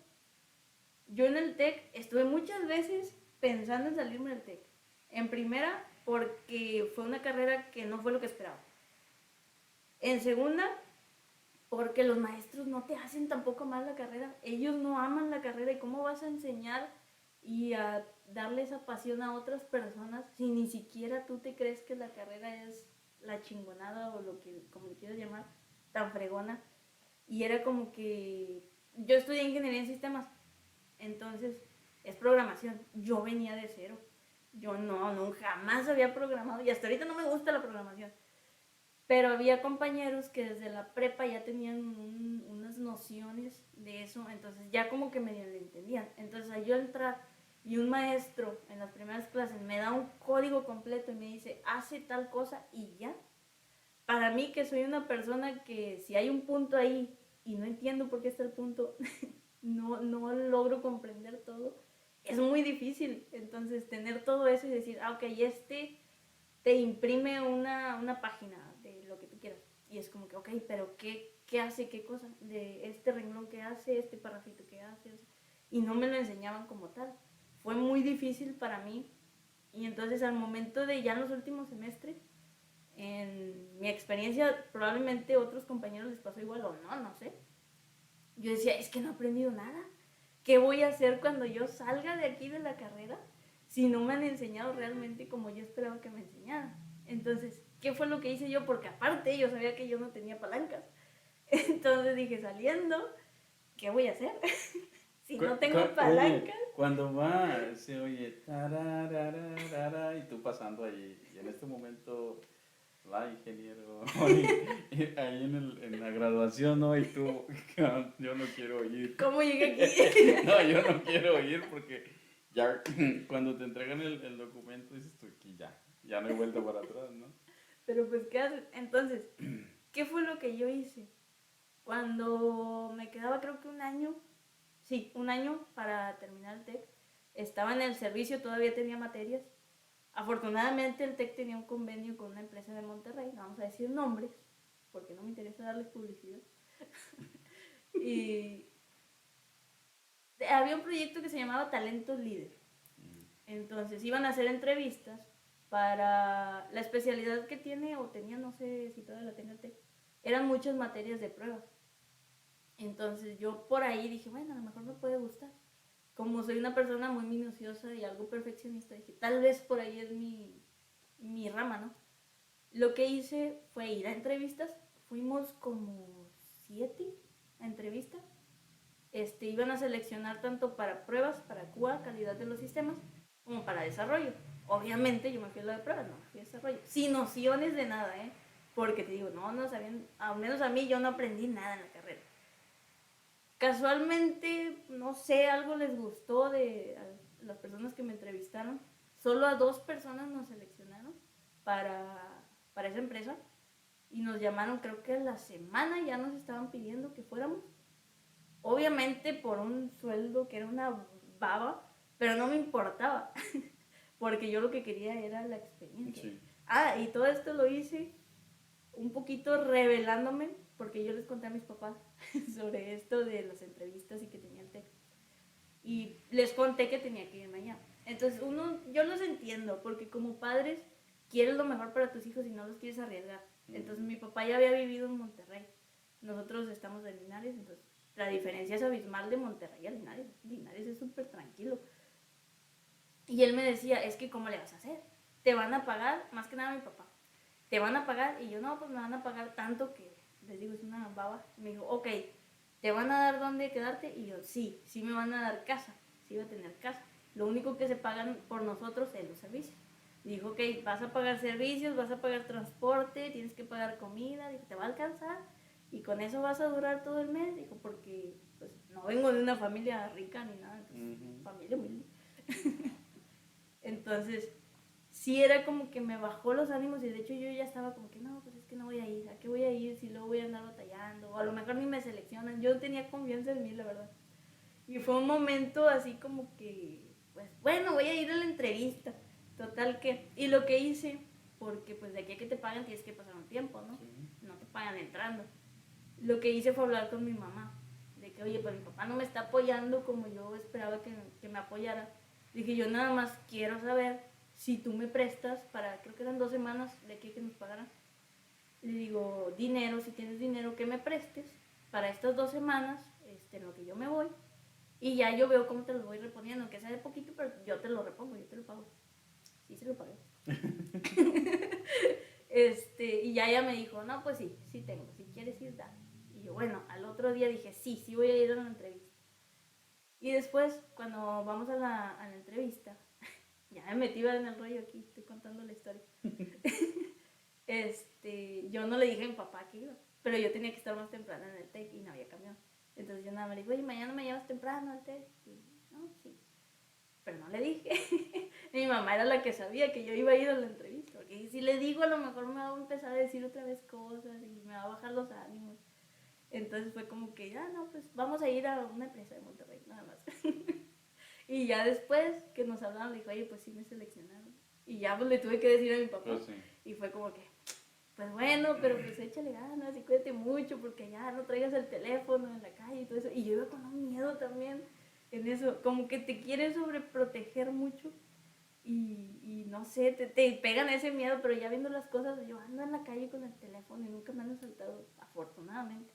Yo en el TEC estuve muchas veces pensando en salirme del TEC. En primera, porque fue una carrera que no fue lo que esperaba. En segunda, porque los maestros no te hacen tampoco mal la carrera. Ellos no aman la carrera. ¿Y cómo vas a enseñar y a darle esa pasión a otras personas si ni siquiera tú te crees que la carrera es la chingonada o lo que, como le quieras llamar, tan fregona? Y era como que yo estudié ingeniería en sistemas, entonces es programación. Yo venía de cero. Yo no, jamás había programado y hasta ahorita no me gusta la programación. Pero había compañeros que desde la prepa ya tenían unas nociones de eso, entonces ya como que medio le entendían. Entonces al yo entrar y un maestro en las primeras clases me da un código completo y me dice, hace tal cosa y ya. Para mí que soy una persona que si hay un punto ahí y no entiendo por qué está el punto, no logro comprender todo, es muy difícil. Entonces tener todo eso y decir, ok, te imprime una página de lo que tú quieras. Y es como que, ok, pero ¿qué hace? ¿Qué cosa? De este renglón que hace, este parrafito que hace. Y no me lo enseñaban como tal. Fue muy difícil para mí. Y entonces al momento de ya en los últimos semestres, en mi experiencia, probablemente a otros compañeros les pasó igual o no sé. Yo decía, es que no he aprendido nada. ¿Qué voy a hacer cuando yo salga de aquí de la carrera si no me han enseñado realmente como yo esperaba que me enseñaran? Entonces, ¿qué fue lo que hice yo? Porque aparte yo sabía que yo no tenía palancas. Entonces dije, saliendo, ¿qué voy a hacer? Si no tengo palancas. Oye, cuando va, se oye tararararara, y tú pasando ahí, y en este momento, la ingeniero, ahí en la graduación, ¿no? Y tú, yo no quiero oír. ¿Cómo llegué aquí? No, yo no quiero oír porque ya cuando te entregan el documento dices tú aquí ya no hay vuelta para atrás, ¿no? Pero pues, ¿qué haces? Entonces, ¿qué fue lo que yo hice? Cuando me quedaba creo que un año para terminar el TEC, estaba en el servicio, todavía tenía materias. Afortunadamente el TEC tenía un convenio con una empresa de Monterrey, no vamos a decir nombres, porque no me interesa darles publicidad. Y había un proyecto que se llamaba Talentos Líder. Entonces iban a hacer entrevistas para la especialidad que tiene o tenía, no sé si todavía la tenga el TEC, eran muchas materias de pruebas. Entonces yo por ahí dije, bueno, a lo mejor me puede gustar. Como soy una persona muy minuciosa y algo perfeccionista, dije, tal vez por ahí es mi rama, ¿no? Lo que hice fue ir a entrevistas. Fuimos como 7 a entrevistas. Iban a seleccionar tanto para pruebas, para QA, calidad de los sistemas, como para desarrollo. Obviamente yo me fui a la de pruebas, no me fui a desarrollo. Sin nociones de nada, ¿eh? Porque te digo, no sabían, al menos a mí yo no aprendí nada en la carrera. Casualmente, no sé, algo les gustó de a las personas que me entrevistaron. Solo a 2 personas nos seleccionaron para esa empresa y nos llamaron, creo que a la semana ya nos estaban pidiendo que fuéramos. Obviamente por un sueldo que era una baba, pero no me importaba, porque yo lo que quería era la experiencia. Sí. Y todo esto lo hice un poquito revelándome, porque yo les conté a mis papás sobre esto de las entrevistas y que tenía el TEC. Y les conté que tenía que irme allá. Entonces, yo los entiendo, porque como padres quieres lo mejor para tus hijos y no los quieres arriesgar. Entonces, mi papá ya había vivido en Monterrey. Nosotros estamos en Linares, entonces la diferencia es abismal de Monterrey a Linares. Linares es súper tranquilo. Y él me decía, es que ¿cómo le vas a hacer? Te van a pagar, más que nada mi papá, te van a pagar. Y yo, no, pues me van a pagar tanto que, les digo, es una baba. Me dijo, ok, ¿te van a dar dónde quedarte? Y yo, sí me van a dar casa, sí voy a tener casa. Lo único que se pagan por nosotros es los servicios. Dijo, ok, vas a pagar servicios, vas a pagar transporte, tienes que pagar comida, dijo, te va a alcanzar y con eso vas a durar todo el mes. Dijo, porque pues no vengo de una familia rica ni nada, entonces, familia humilde. Entonces, sí era como que me bajó los ánimos y de hecho yo ya estaba como que no, pues es que no voy a ir, ¿a qué voy a ir si luego voy a andar batallando? O a lo mejor ni me seleccionan. Yo tenía confianza en mí, la verdad. Y fue un momento así como que, pues bueno, voy a ir a la entrevista. Total que, y lo que hice, porque pues de aquí a que te pagan tienes que pasar un tiempo, ¿no? Sí. No te pagan entrando. Lo que hice fue hablar con mi mamá, de que, oye, pues mi papá no me está apoyando como yo esperaba que me apoyara. Dije, yo nada más quiero saber si tú me prestas para, creo que eran 2 semanas de aquí que nos pagaran. Le digo, dinero, si tienes dinero que me prestes para estas 2 semanas, en lo que yo me voy. Y ya yo veo cómo te los voy reponiendo, aunque sea de poquito, pero yo te lo repongo, yo te lo pago. Sí, se lo pagué. Y ya ella me dijo, no, pues sí tengo, si quieres ir, dale. Y yo, bueno, al otro día dije, sí voy a ir a la entrevista. Y después, cuando vamos a la entrevista, ya me metí en el rollo aquí, estoy contando la historia. Yo no le dije a mi papá que iba, pero yo tenía que estar más temprano en el TEC y no había camión. Entonces yo nada más le dije, oye, mañana me llevas temprano al TEC. Y, no, sí. Pero no le dije. Mi mamá era la que sabía que yo iba a ir a la entrevista. Porque si le digo, a lo mejor me va a empezar a decir otra vez cosas y me va a bajar los ánimos. Entonces fue como que, no, pues vamos a ir a una empresa de Monterrey, nada más. Y ya después que nos hablaron, le dijo, oye, pues sí me seleccionaron. Y ya pues le tuve que decir a mi papá. Pues sí. Y fue como que, pues bueno, pero pues échale ganas y cuídate mucho porque ya no traigas el teléfono en la calle y todo eso. Y yo iba con un miedo también en eso, como que te quieren sobreproteger mucho y no sé, te pegan ese miedo, pero ya viendo las cosas, yo ando en la calle con el teléfono y nunca me han asaltado, afortunadamente.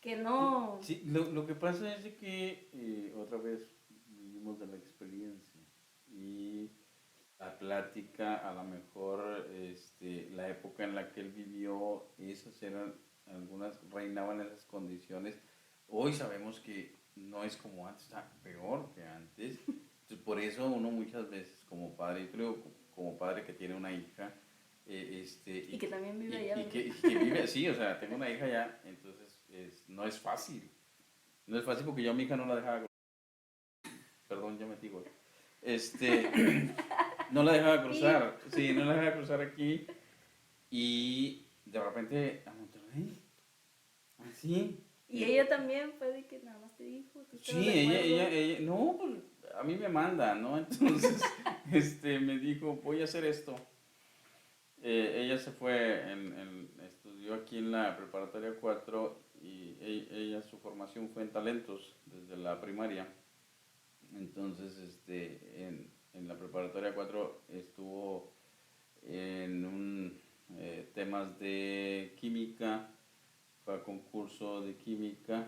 Que no... Sí, lo que pasa es de que otra vez vivimos de la experiencia y la plática, a lo mejor la época en la que él vivió, esas eran algunas, reinaban esas condiciones. Hoy sabemos que no es como antes, está peor que antes. Entonces, por eso uno muchas veces como padre, yo creo como padre que tiene una hija, Y que también vive allá. y que vive así, o sea, tengo una hija ya, entonces no es fácil. No es fácil porque yo a mi hija no la dejaba, perdón, ya me digo, no la dejaba cruzar, sí, no la dejaba cruzar aquí y de repente a Monterrey, así. Y ella también fue de que nada más te dijo. Sí, ella, no, pues a mí me manda, ¿no? Entonces, me dijo, voy a hacer esto. Ella se fue, estudió aquí en la preparatoria 4 y ella, su formación fue en talentos desde la primaria. Entonces, en la preparatoria 4 estuvo en temas de química, para concurso de química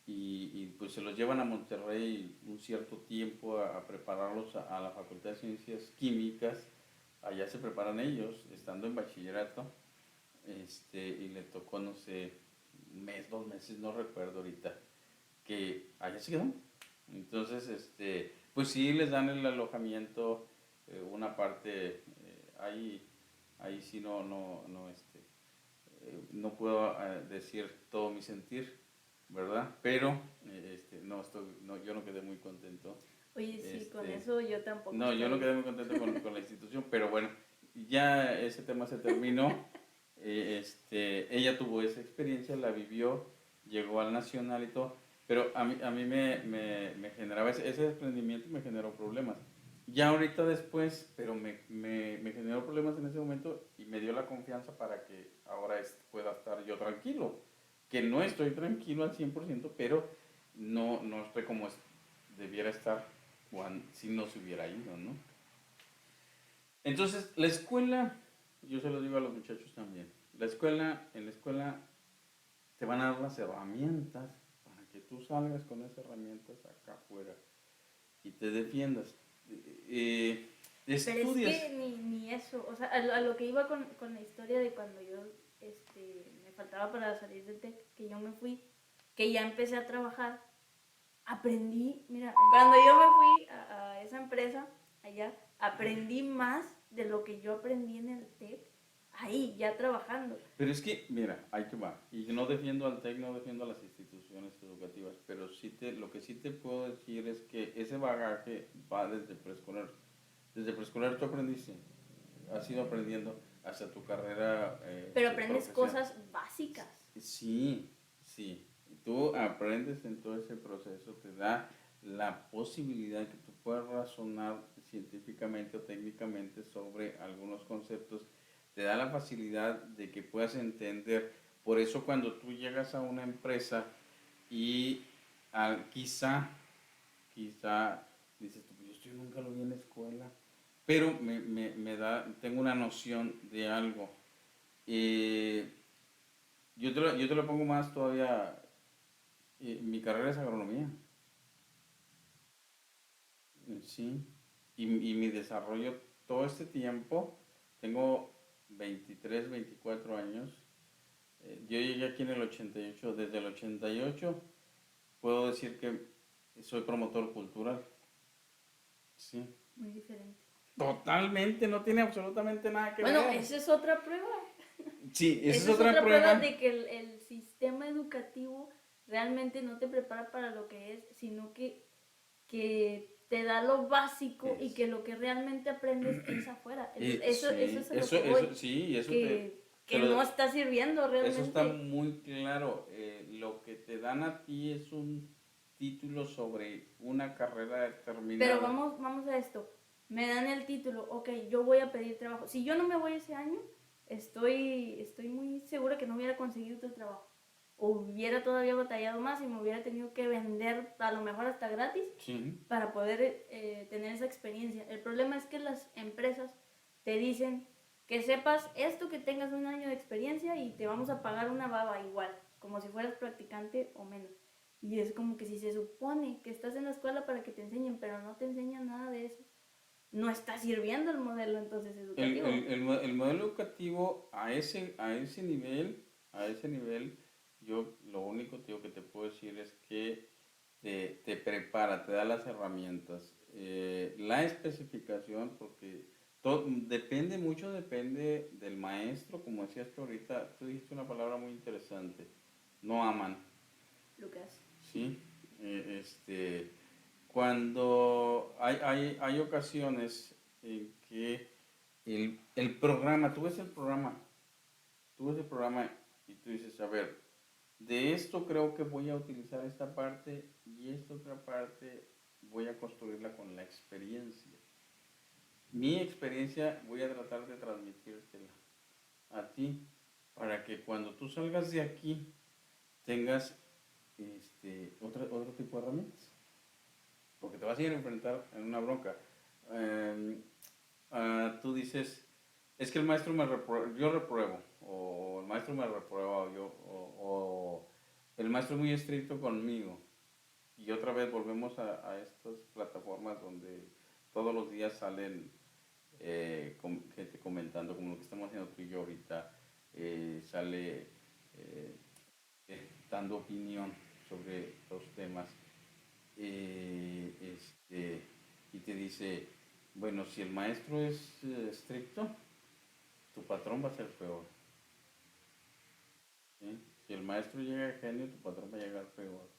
y pues se los llevan a Monterrey un cierto tiempo a prepararlos a la Facultad de Ciencias Químicas. Allá se preparan ellos, estando en bachillerato, y le tocó, no sé, un mes, 2 meses, no recuerdo ahorita, que allá se quedó. Entonces, pues sí les dan el alojamiento, una parte, ahí sí no puedo decir todo mi sentir, ¿verdad? Pero, yo no quedé muy contento. Oye, sí, con eso yo tampoco No, yo no estoy. quedé muy contento con la institución, pero bueno, ya ese tema se terminó. Ella tuvo esa experiencia, la vivió, llegó al Nacional y todo, pero a mí me generaba ese desprendimiento y me generó problemas. Ya ahorita después, pero me generó problemas en ese momento y me dio la confianza para que ahora pueda estar yo tranquilo. Que no estoy tranquilo al 100%, pero no estoy como debiera estar si no se hubiera ido, ¿no? Entonces, la escuela, yo se lo digo a los muchachos también, en la escuela te van a dar las herramientas para que tú salgas con esas herramientas acá afuera y te defiendas. Pero es Estudias. que ni eso, o sea, a lo que iba con la historia de cuando yo me faltaba para salir del TEC, que yo me fui, que ya empecé a trabajar, aprendí, mira, cuando yo me fui a esa empresa allá, aprendí más de lo que yo aprendí en el TEC, ahí, ya trabajando. Pero es que, mira, ahí que va. Y no defiendo al TEC, no defiendo a las instituciones educativas, pero lo que sí te puedo decir es que ese bagaje va desde preescolar. Desde preescolar tú aprendiste, has ido aprendiendo hasta tu carrera. Pero aprendes cosas básicas. Sí, sí. Tú aprendes en todo ese proceso, te da la posibilidad de que tú puedas razonar científicamente o técnicamente sobre algunos conceptos, te da la facilidad de que puedas entender. Por eso cuando tú llegas a una empresa y quizá dices tú, pues yo nunca lo vi en la escuela, pero tengo una noción de algo. Eh, yo te lo pongo más todavía. Mi carrera es agronomía, sí. Y mi desarrollo todo este tiempo, tengo 23, 24 años. Yo llegué aquí en el 88. Desde el 88 puedo decir que soy promotor cultural. Sí. Muy diferente. Totalmente, no tiene absolutamente nada que ver. Bueno, esa es otra prueba. Sí, esa es es otra prueba. de que el sistema educativo realmente no te prepara para lo que es, sino que te da lo básico y que lo que realmente aprendes es afuera. Eso es a lo que voy. Sí, eso que no está sirviendo realmente. Eso está muy claro. Lo que te dan a ti es un título sobre una carrera determinada. Pero vamos a esto. Me dan el título, ok, yo voy a pedir trabajo. Si yo no me voy ese año, estoy muy segura que no hubiera conseguido otro trabajo. O hubiera todavía batallado más y me hubiera tenido que vender a lo mejor hasta gratis, sí, para poder tener esa experiencia. El problema es que las empresas te dicen que sepas esto, que tengas un año de experiencia y te vamos a pagar una baba igual, como si fueras practicante o menos. Y es como que si se supone que estás en la escuela para que te enseñen, pero no te enseñan nada de eso, no está sirviendo el modelo entonces educativo. El modelo educativo a ese nivel, yo lo único que te puedo decir es que te prepara, te da las herramientas. La especificación, porque depende del maestro, como decías tú ahorita, tú dijiste una palabra muy interesante, no aman. Lucas. Sí, cuando hay ocasiones en que el programa, tú ves el programa y tú dices, a ver, de esto creo que voy a utilizar esta parte y esta otra parte voy a construirla con la experiencia. Mi experiencia voy a tratar de transmitírtela a ti para que cuando tú salgas de aquí tengas otro tipo de herramientas. Porque te vas a ir a enfrentar en una bronca. Tú dices, Es que el maestro yo repruebo, o el maestro me reprueba, o el maestro es muy estricto conmigo. Y otra vez volvemos a estas plataformas donde todos los días salen gente comentando, como lo que estamos haciendo tú y yo ahorita, sale eh, dando opinión sobre los temas, y te dice, bueno, si el maestro es estricto, tu patrón va a ser peor. ¿Sí? Si el maestro llega a genio, tu patrón va a llegar peor.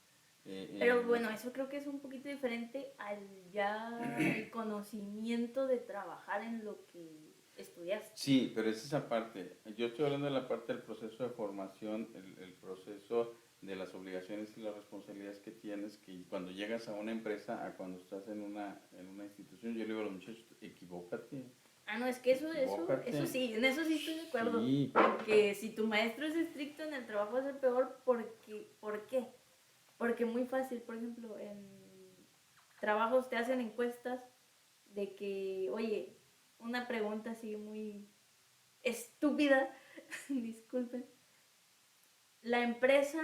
Pero bueno, eso creo que es un poquito diferente al ya el conocimiento de trabajar en lo que estudiaste. Sí, pero es esa parte. Yo estoy hablando de la parte del proceso de formación, el proceso de las obligaciones y las responsabilidades que tienes, que cuando llegas a una empresa, a cuando estás en una institución, yo le digo a los muchachos, equivócate, Ah, no, es que eso equivócate. sí, en eso sí estoy de acuerdo. Sí, En que si tu maestro es estricto en el trabajo es el peor, ¿por qué? Porque muy fácil, por ejemplo, en trabajos te hacen encuestas de que, oye, una pregunta así muy estúpida, disculpen, ¿la empresa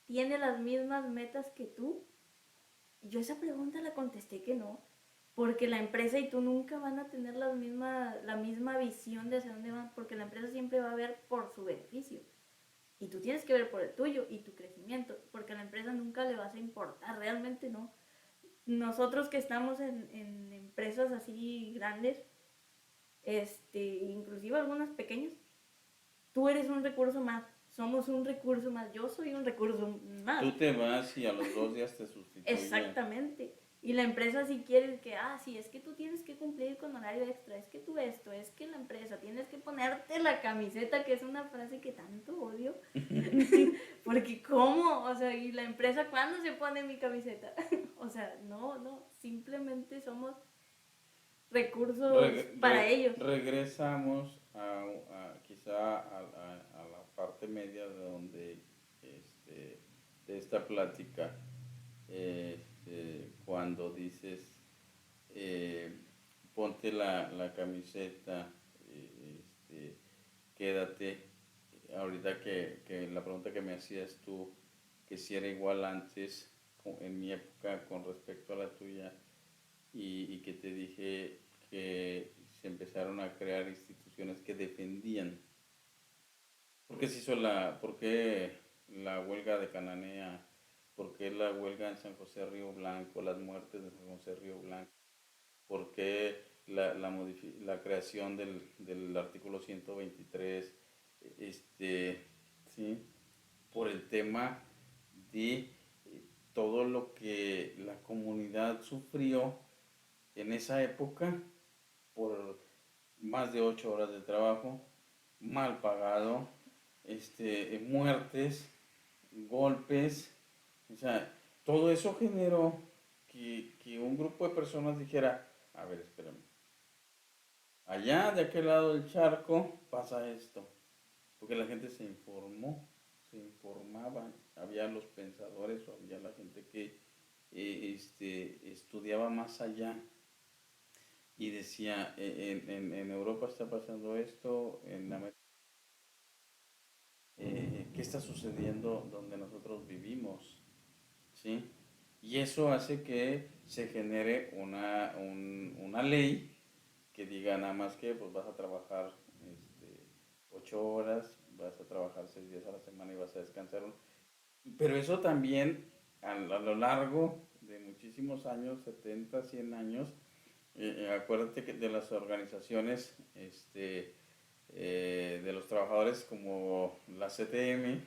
tiene las mismas metas que tú? Y yo esa pregunta la contesté que no, porque la empresa y tú nunca van a tener la misma visión de hacia dónde van, porque la empresa siempre va a ver por su beneficio. Y tú tienes que ver por el tuyo y tu crecimiento, porque a la empresa nunca le vas a importar, realmente no. Nosotros que estamos en empresas así grandes, inclusive algunas pequeñas, tú eres un recurso más, somos un recurso más, yo soy un recurso más. tú te vas y a los 2 días te sustituyen. Exactamente. Y la empresa si quiere que, sí, es que tú tienes que cumplir con horario extra, es que tú esto, es que la empresa tienes que ponerte la camiseta, que es una frase que tanto odio. Porque ¿cómo? O sea, ¿y la empresa cuándo se pone mi camiseta? O sea, no, simplemente somos recursos para ellos. Regresamos quizá a la parte media de donde de esta plática, cuando dices eh, ponte la camiseta, quédate. Ahorita que la pregunta que me hacías tú, que si era igual antes, en mi época con respecto a la tuya, y que te dije que se empezaron a crear instituciones que defendían. ¿Por qué se hizo por qué la huelga de Cananea? ¿Por qué la huelga en San José Río Blanco? Las muertes de San José Río Blanco. ¿Por qué la creación del artículo 123? ¿Sí? Por el tema de todo lo que la comunidad sufrió en esa época por más de 8 horas de trabajo, mal pagado, muertes, golpes, o sea, todo eso generó que un grupo de personas dijera, a ver, espérame, allá de aquel lado del charco pasa esto, porque la gente se informó, se informaba, había los pensadores o había la gente que estudiaba más allá y decía, en Europa está pasando esto, en América, ¿qué está sucediendo donde nosotros vivimos? ¿Sí? Y eso hace que se genere una ley que diga nada más que pues vas a trabajar 8 horas, vas a trabajar 6 días a la semana y vas a descansar. Pero eso también a lo largo de muchísimos años, 70 100 años, acuérdate que de las organizaciones de los trabajadores como la CTM,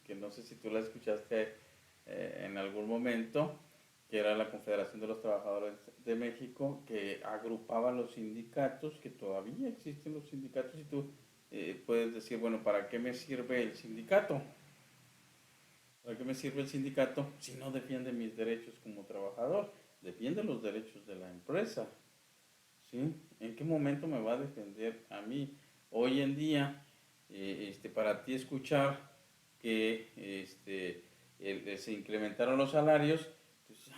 que no sé si tú la escuchaste en algún momento, que era la Confederación de los Trabajadores de México, que agrupaba los sindicatos, que todavía existen los sindicatos, y tú puedes decir, bueno, ¿para qué me sirve el sindicato? ¿Para qué me sirve el sindicato si no defiende mis derechos como trabajador? Defiende los derechos de la empresa. ¿Sí? ¿En qué momento me va a defender a mí? Hoy en día, para ti escuchar que se incrementaron los salarios, entonces,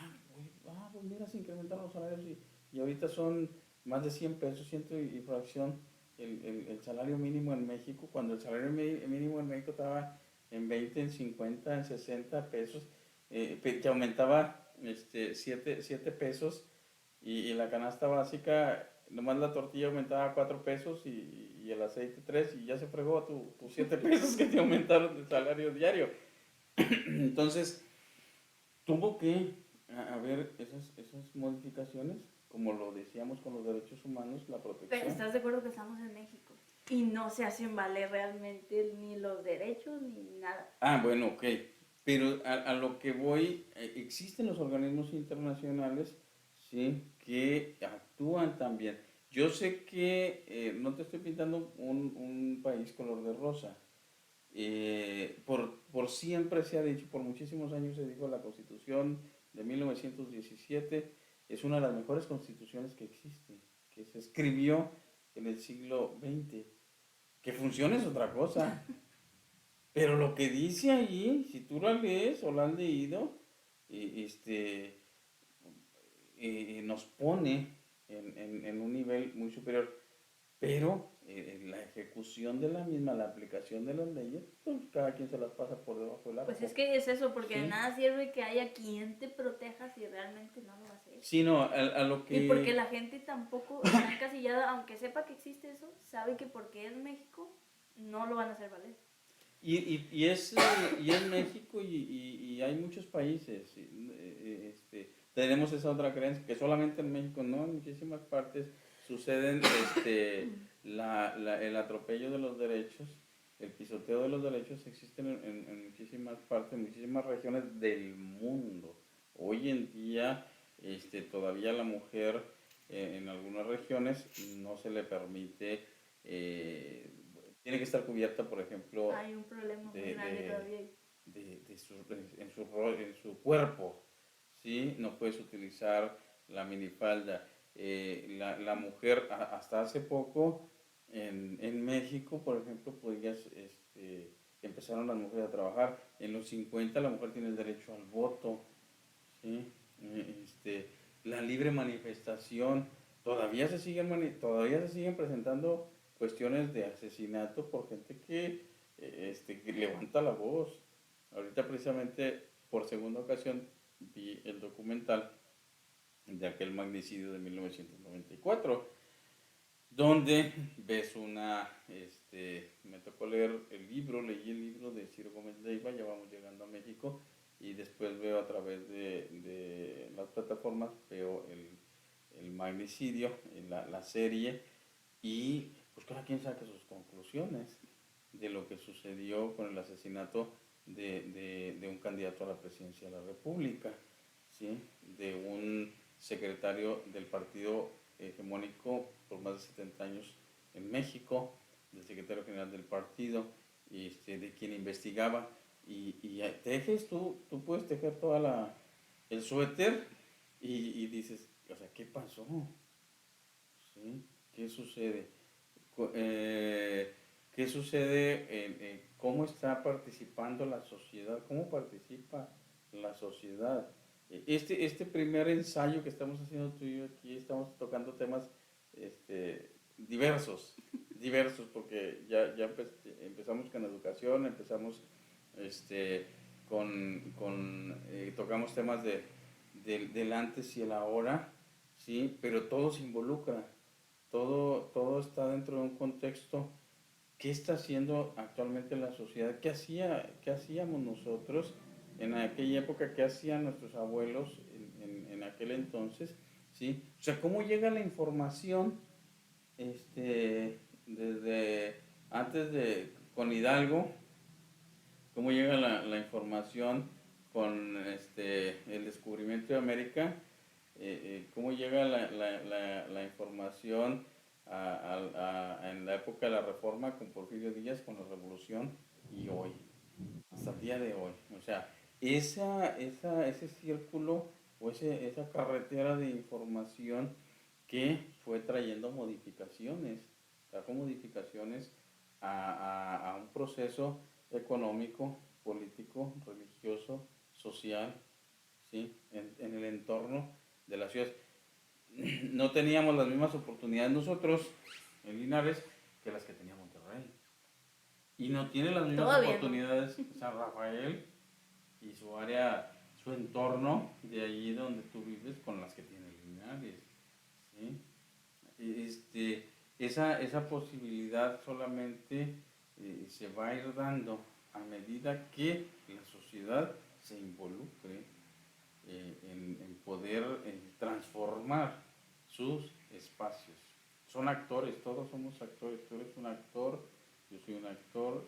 pues mira, se incrementaron los salarios y ahorita son más de 100 pesos, ciento y fracción. el salario mínimo en México, cuando el salario mínimo en México estaba en 20, en 50, en 60 pesos, que aumentaba 7 pesos y la canasta básica, nomás la tortilla aumentaba 4 pesos y el aceite 3 y ya se fregó tus 7 pesos que te aumentaron de salario diario. Entonces, tuvo que haber esas modificaciones, como lo decíamos con los derechos humanos, la Pero protección. ¿estás de acuerdo que estamos en México? Y no se hacen valer realmente ni los derechos ni nada. Ah, bueno, ok. Pero a lo que voy, existen los organismos internacionales, ¿sí? Que actúan también. Yo sé que no te estoy pintando un país color de rosa. Por siempre se ha dicho, por muchísimos años se dijo, la Constitución de 1917 es una de las mejores constituciones que existe, que se escribió en el siglo XX. Que funcione es otra cosa. Pero lo que dice ahí, si tú la lees o la has leído, este, nos pone en un nivel muy superior. Pero la ejecución de la misma, la aplicación de las leyes, pues cada quien se las pasa por debajo del Pues arco. es que es eso, porque de Sí, nada sirve que haya quien te proteja si realmente no lo va a hacer. sí, no, a lo Y porque que... la gente tampoco está encasillada, aunque sepa que existe eso, sabe que porque es México, no lo van a hacer valer. Y es México y hay muchos países. Tenemos esa otra creencia que solamente en México, no, en muchísimas partes suceden el atropello de los derechos, el pisoteo de los derechos existen en muchísimas partes, en muchísimas regiones del mundo. Hoy en día todavía la mujer en algunas regiones no se le permite tiene que estar cubierta, por ejemplo, Hay un problema muy de, grande de, todavía ahí. en su cuerpo, ¿sí? No puedes utilizar la minifalda. La mujer, hasta hace poco, en México, por ejemplo, podías, empezaron las mujeres a trabajar. En los 50 la mujer tiene el derecho al voto, ¿sí? La libre manifestación, todavía se siguen presentando cuestiones de asesinato por gente que levanta la voz. Ahorita precisamente por segunda ocasión vi el documental de aquel magnicidio de 1994, donde ves me tocó leer leí el libro de Ciro Gómez Leiva, ya vamos llegando a México, y después veo a través de las plataformas, veo el magnicidio, la serie, y pues cada quien saca sus conclusiones de lo que sucedió con el asesinato de un candidato a la presidencia de la República, ¿sí? De un secretario del partido hegemónico por más de 70 años en México, del secretario general del partido, de quien investigaba. Y tejes, tú puedes tejer el suéter y dices, o sea, ¿qué pasó? ¿Sí? ¿Qué sucede? ¿Qué sucede? ¿Cómo está participando la sociedad? ¿Cómo participa la sociedad? Este primer ensayo que estamos haciendo tú y yo aquí, estamos tocando temas diversos, porque ya empezamos con educación, empezamos tocamos temas del antes y el ahora, ¿sí? Pero todo se involucra, todo está dentro de un contexto. ¿Qué está haciendo actualmente la sociedad? ¿Qué hacíamos nosotros en aquella época? ¿Qué hacían nuestros abuelos en aquel entonces? ¿Sí? O sea, ¿cómo llega la información desde antes con Hidalgo? ¿Cómo llega la información con el descubrimiento de América? ¿Cómo llega la información en la época de la Reforma con Porfirio Díaz, con la Revolución y hoy, hasta el día de hoy? O sea, ese círculo o esa carretera de información que fue trayendo modificaciones, trajo modificaciones a un proceso económico, político, religioso, social, ¿sí? En el entorno de la ciudad. No teníamos las mismas oportunidades nosotros en Linares que las que tenía Monterrey. Y no tiene las mismas Todavía no. oportunidades San Rafael y su área, su entorno de allí donde tú vives con las que tiene Linares. ¿Sí? Esa posibilidad solamente se va a ir dando a medida que la sociedad se involucre en poder transformar sus espacios. Son actores, todos somos actores, tú eres un actor, yo soy un actor,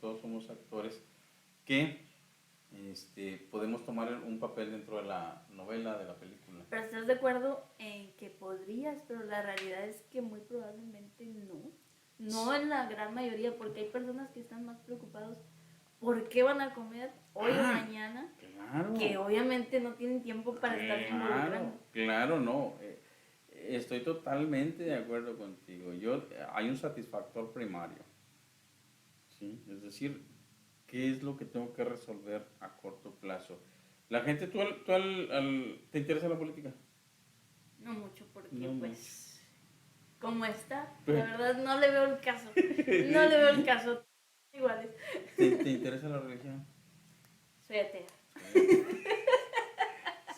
todos somos actores que podemos tomar un papel dentro de la novela, de la película. Pero estás de acuerdo en que podrías, pero la realidad es que muy probablemente no. No en la gran mayoría, porque hay personas que están más preocupados por qué van a comer hoy o mañana, Claro, que obviamente no tienen tiempo para estarse involucrando. claro, no. Estoy totalmente de acuerdo contigo. Hay un satisfactor primario, ¿sí? Es decir, ¿qué es lo que tengo que resolver a corto plazo? La gente, ¿te interesa la política? No mucho, porque No pues, como está, Pues- la verdad no le veo el caso. No le veo el caso. Iguales. ¿Te interesa la religión? Soy atea.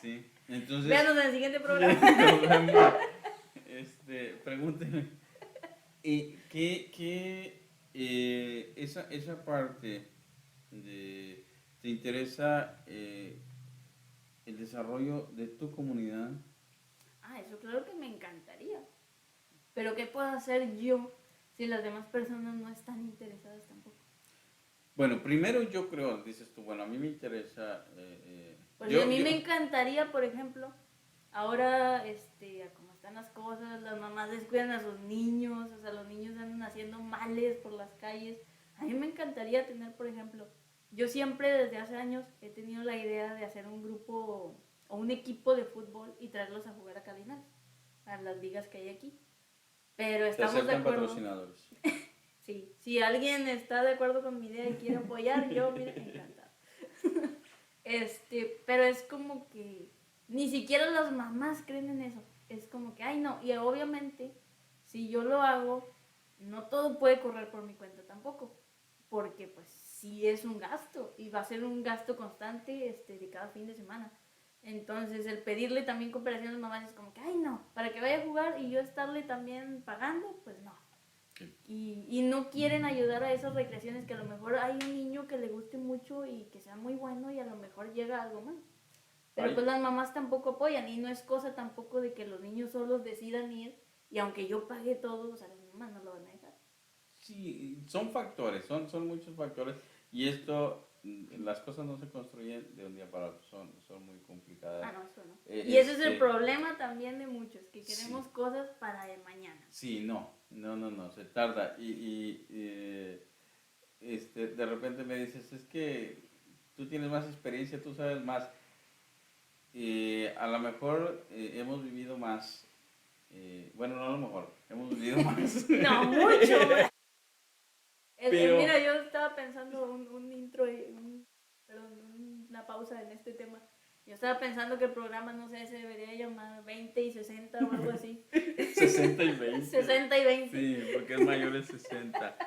Sí. Entonces, Véanos en el siguiente programa. nos vemos. Pregúnteme. Esa parte te interesa el desarrollo de tu comunidad? Eso claro que me encantaría. Pero ¿qué puedo hacer yo si las demás personas no están interesadas tampoco? Bueno, primero yo creo, dices tú, bueno, a mí me interesa... Pues a mí me encantaría, por ejemplo, ahora, a cómo están las cosas, las mamás descuidan a sus niños, o sea, los niños andan haciendo males por las calles. A mí me encantaría tener, por ejemplo, yo siempre desde hace años he tenido la idea de hacer un grupo o un equipo de fútbol y traerlos a jugar a Linares, a las ligas que hay aquí. Pero ¿Te estamos de aceptan acuerdo. patrocinadores? Sí, si alguien está de acuerdo con mi idea y quiere apoyar, yo, mire, encantado. Pero es como que ni siquiera las mamás creen en eso. Es como que, ay no, y obviamente, si yo lo hago, no todo puede correr por mi cuenta tampoco, porque pues sí es un gasto, y va a ser un gasto constante de cada fin de semana. Entonces, el pedirle también cooperación a las mamás es como que, ay no, para que vaya a jugar y yo estarle también pagando, pues no. Y no quieren ayudar a esas recreaciones que a lo mejor hay un niño que le guste mucho y que sea muy bueno y a lo mejor llega a algo más. Pero pues las mamás tampoco apoyan y no es cosa tampoco de que los niños solos decidan ir y aunque yo pague todo, o sea, las mamás no lo van a dejar. Sí, son factores, son muchos factores y las cosas no se construyen de un día para otro, son muy complicadas. No, eso no. Y ese es el Este, problema también de muchos, que queremos cosas para el mañana. Sí, no, se tarda. De repente me dices, es que tú tienes más experiencia, tú sabes más. A lo mejor hemos vivido más. Bueno, no a lo mejor, hemos vivido más. No, mucho. Pero- Mira, yo estaba pensando un intro, perdón, una pausa en este tema. Yo estaba pensando que el programa, no sé, se debería llamar 20 y 60 o algo así. 60 y 20. 60 y 20. Sí, porque es mayor de 60.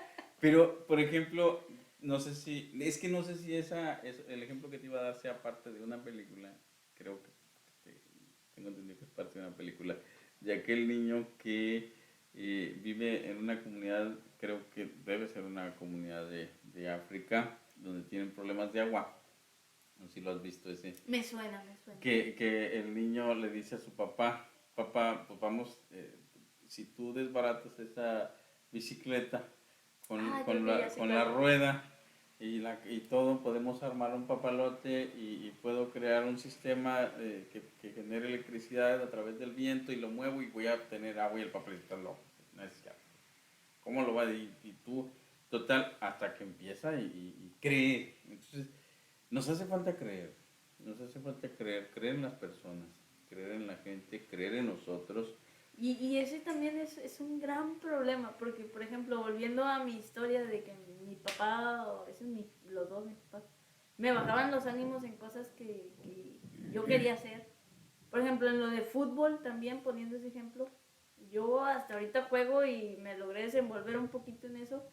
Pero, por ejemplo, no sé si el ejemplo que te iba a dar sea parte de una película. Creo que tengo entendido que es parte de una película. De aquel niño que vive en una comunidad, creo que debe ser una comunidad de África, donde tienen problemas de agua. No sé si lo has visto ese. Me suena. Que el niño le dice a su papá, papá, pues vamos, si tú desbaratas esa bicicleta con la rueda y todo, podemos armar un papalote y puedo crear un sistema que genere electricidad a través del viento y lo muevo y voy a obtener agua y el papel está loco. No es cierto. ¿Cómo lo va a decir? Y tú, total, hasta que empieza y cree. Entonces, nos hace falta creer en las personas, creer en la gente, creer en nosotros. Y ese también es un gran problema, porque, por ejemplo, volviendo a mi historia de que mi papá, o a veces los dos, mis papás, me bajaban los ánimos en cosas que yo quería hacer. Por ejemplo, en lo de fútbol también, poniendo ese ejemplo, yo hasta ahorita juego y me logré desenvolver un poquito en eso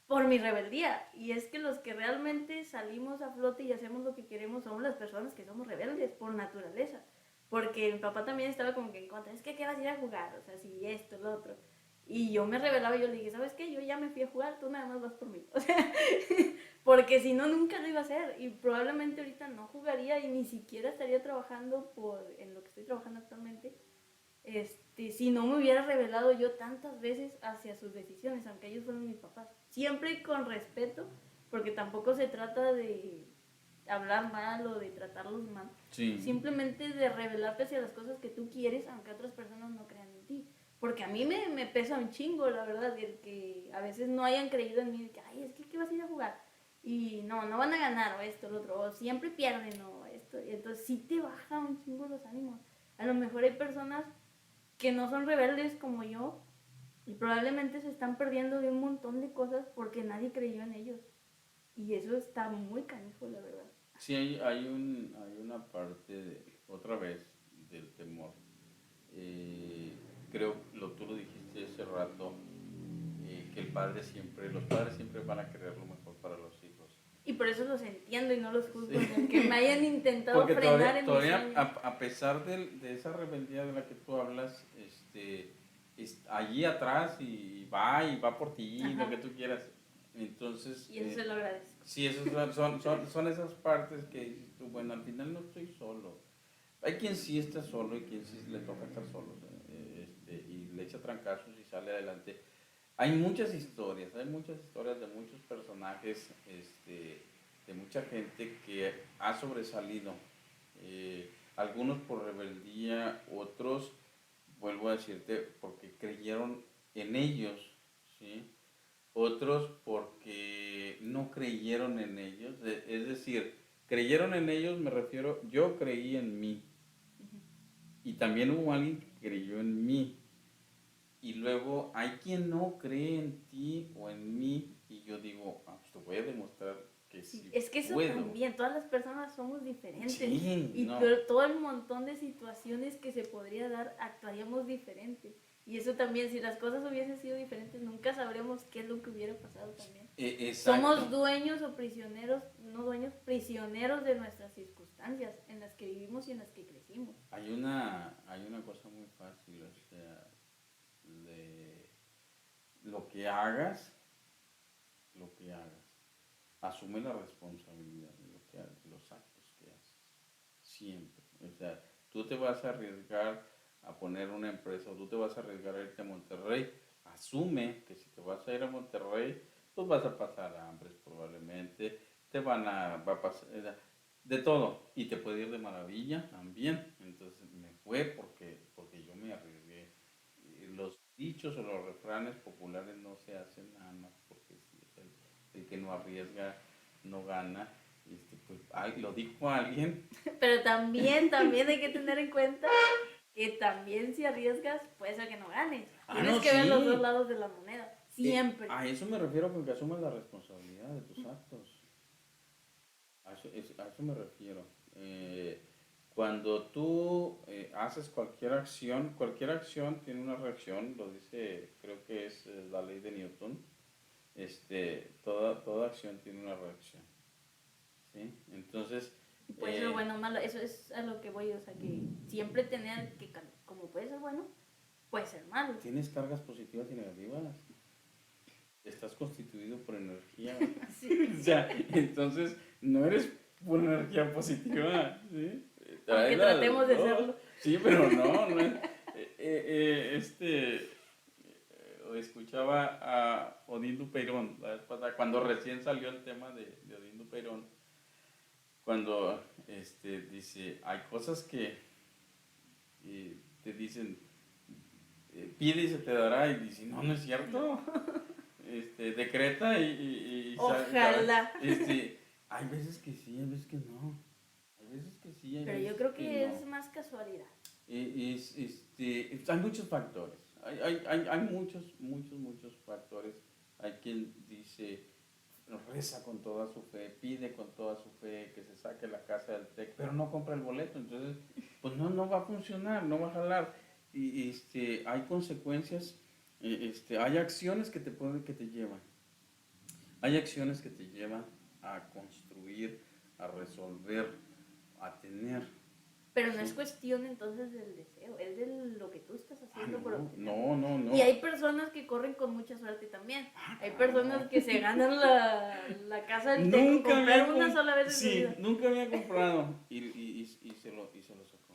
por mi rebeldía. Y es que los que realmente salimos a flote y hacemos lo que queremos somos las personas que somos rebeldes por naturaleza. Porque mi papá también estaba como que en contra, es que ¿qué vas a ir a jugar? O sea, si esto, lo otro. Y yo me rebelaba y yo le dije, ¿sabes qué? Yo ya me fui a jugar, tú nada más vas por mí. O sea, porque si no, nunca lo iba a hacer. Y probablemente ahorita no jugaría y ni siquiera estaría trabajando en lo que estoy trabajando actualmente. Si no me hubiera revelado yo tantas veces hacia sus decisiones, aunque ellos fueron mis papás. Siempre con respeto, porque tampoco se trata de hablar mal o de tratarlos mal. Sí. Simplemente de revelarte hacia las cosas que tú quieres, aunque otras personas no crean en ti. Porque a mí me pesa un chingo, la verdad, el que a veces no hayan creído en mí, de que, ay, es que ¿qué vas a ir a jugar? Y no van a ganar, o esto, lo otro, o siempre pierden, o esto. Y entonces sí te baja un chingo los ánimos. A lo mejor hay personas que no son rebeldes como yo y probablemente se están perdiendo de un montón de cosas porque nadie creyó en ellos. Y eso está muy canijo, la verdad. Sí, hay una parte, otra vez, del temor. Creo, tú lo dijiste hace rato, que los padres siempre van a querer lo mejor para los hijos. Y por eso los entiendo y no los juzgo, Sí. aunque me hayan intentado Porque frenar en mis todavía sueños. a pesar de esa rebeldía de la que tú hablas, allí atrás y va por ti, Ajá. lo que tú quieras. Entonces, Y eso se lo agradezco. sí, son esas partes que dices tú, bueno, al final no estoy solo. Hay quien sí está solo y quien sí le toca estar solo, o sea, y le echa trancazos y sale adelante. Hay muchas historias de muchos personajes, de mucha gente que ha sobresalido. Algunos por rebeldía, otros, vuelvo a decirte, porque creyeron en ellos, ¿sí? Otros porque no creyeron en ellos, es decir, creyeron en ellos, me refiero, yo creí en mí, y también hubo alguien que creyó en mí, y luego hay quien no cree en ti o en mí, y yo digo, pues te voy a demostrar que sí Es que eso puedo. también, todas las personas somos diferentes. Sí, y no. todo el montón de situaciones que se podría dar, actuaríamos diferente. Y eso también, si las cosas hubiesen sido diferentes, nunca sabremos qué es lo que hubiera pasado también. Exacto. Somos dueños o prisioneros, no dueños, prisioneros de nuestras circunstancias en las que vivimos y en las que crecimos. Hay una cosa muy fácil, o sea, lo que hagas, asume la responsabilidad de lo que hagas, de los actos que haces, siempre. O sea, tú te vas a arriesgar a poner una empresa o tú te vas a arriesgar a irte a Monterrey, asume que si te vas a ir a Monterrey, pues vas a pasar hambre probablemente, va a pasar de todo y te puede ir de maravilla también. Entonces me fue porque yo me arriesgué. Los dichos o los refranes populares no se hacen nada más porque sí, o sea, el que no arriesga no gana. Pues, lo dijo alguien. Pero también hay que tener en cuenta que también si arriesgas, puede ser que no ganes. Tienes no, que ver sí. los dos lados de la moneda, siempre. A eso me refiero con que asumas la responsabilidad de tus actos. A eso me refiero. Cuando tú haces cualquier acción tiene una reacción, lo dice, creo que es la ley de Newton. Toda acción tiene una reacción. ¿Sí? Entonces. Puede ser bueno o malo, eso es a lo que voy, o sea, que siempre tener que, como puede ser bueno, puede ser malo. Tienes cargas positivas y negativas. Estás constituido por energía. Sí. O sea, entonces no eres por energía positiva, ¿sí? Aunque tratemos de hacerlo. Sí, pero no escuchaba a Odín Dupeirón la vez pasada, cuando recién salió el tema de Odín Dupeirón, cuando dice, hay cosas que te dicen, pide y se te dará, y dice, no es cierto. Decreta y ojalá. Hay veces que sí, hay veces que no. Hay veces que sí, hay pero veces yo creo que no. es más casualidad. Hay muchos factores. Hay muchos factores. Hay quien dice, reza con toda su fe, pide con toda su fe que se saque la casa del TEC, pero no compra el boleto. Entonces, pues no va a funcionar, no va a jalar. hay consecuencias, hay acciones que te pueden, que te llevan. Hay acciones que te llevan a construir, a resolver, a tener. Pero no es ¿Sí? cuestión entonces del deseo, es de lo que tú estás haciendo por No, obtener. no, no, no. Y hay personas que corren con mucha suerte también. Hay personas Claro. que se ganan la casa del té con Nunca comprar había, una sola vez en su sí, vida. nunca había comprado y se lo sacó.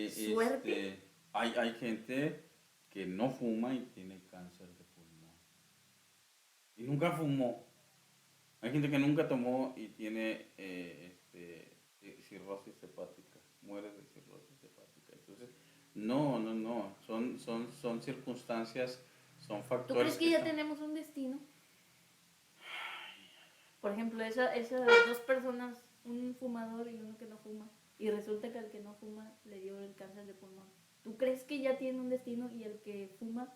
¿Suerte? Hay gente que no fuma y tiene cáncer de pulmón. Y nunca fumó. Hay gente que nunca tomó y tiene cirrosis hepática. Muere de cirrosis hepática. Entonces, no, no, no. Son circunstancias, son ¿Tú crees factores que que ya están. tenemos un destino? Por ejemplo, esas dos personas, un fumador y uno que no fuma, y resulta que al que no fuma le dio el cáncer de pulmón. ¿Tú crees que ya tiene un destino y el que fuma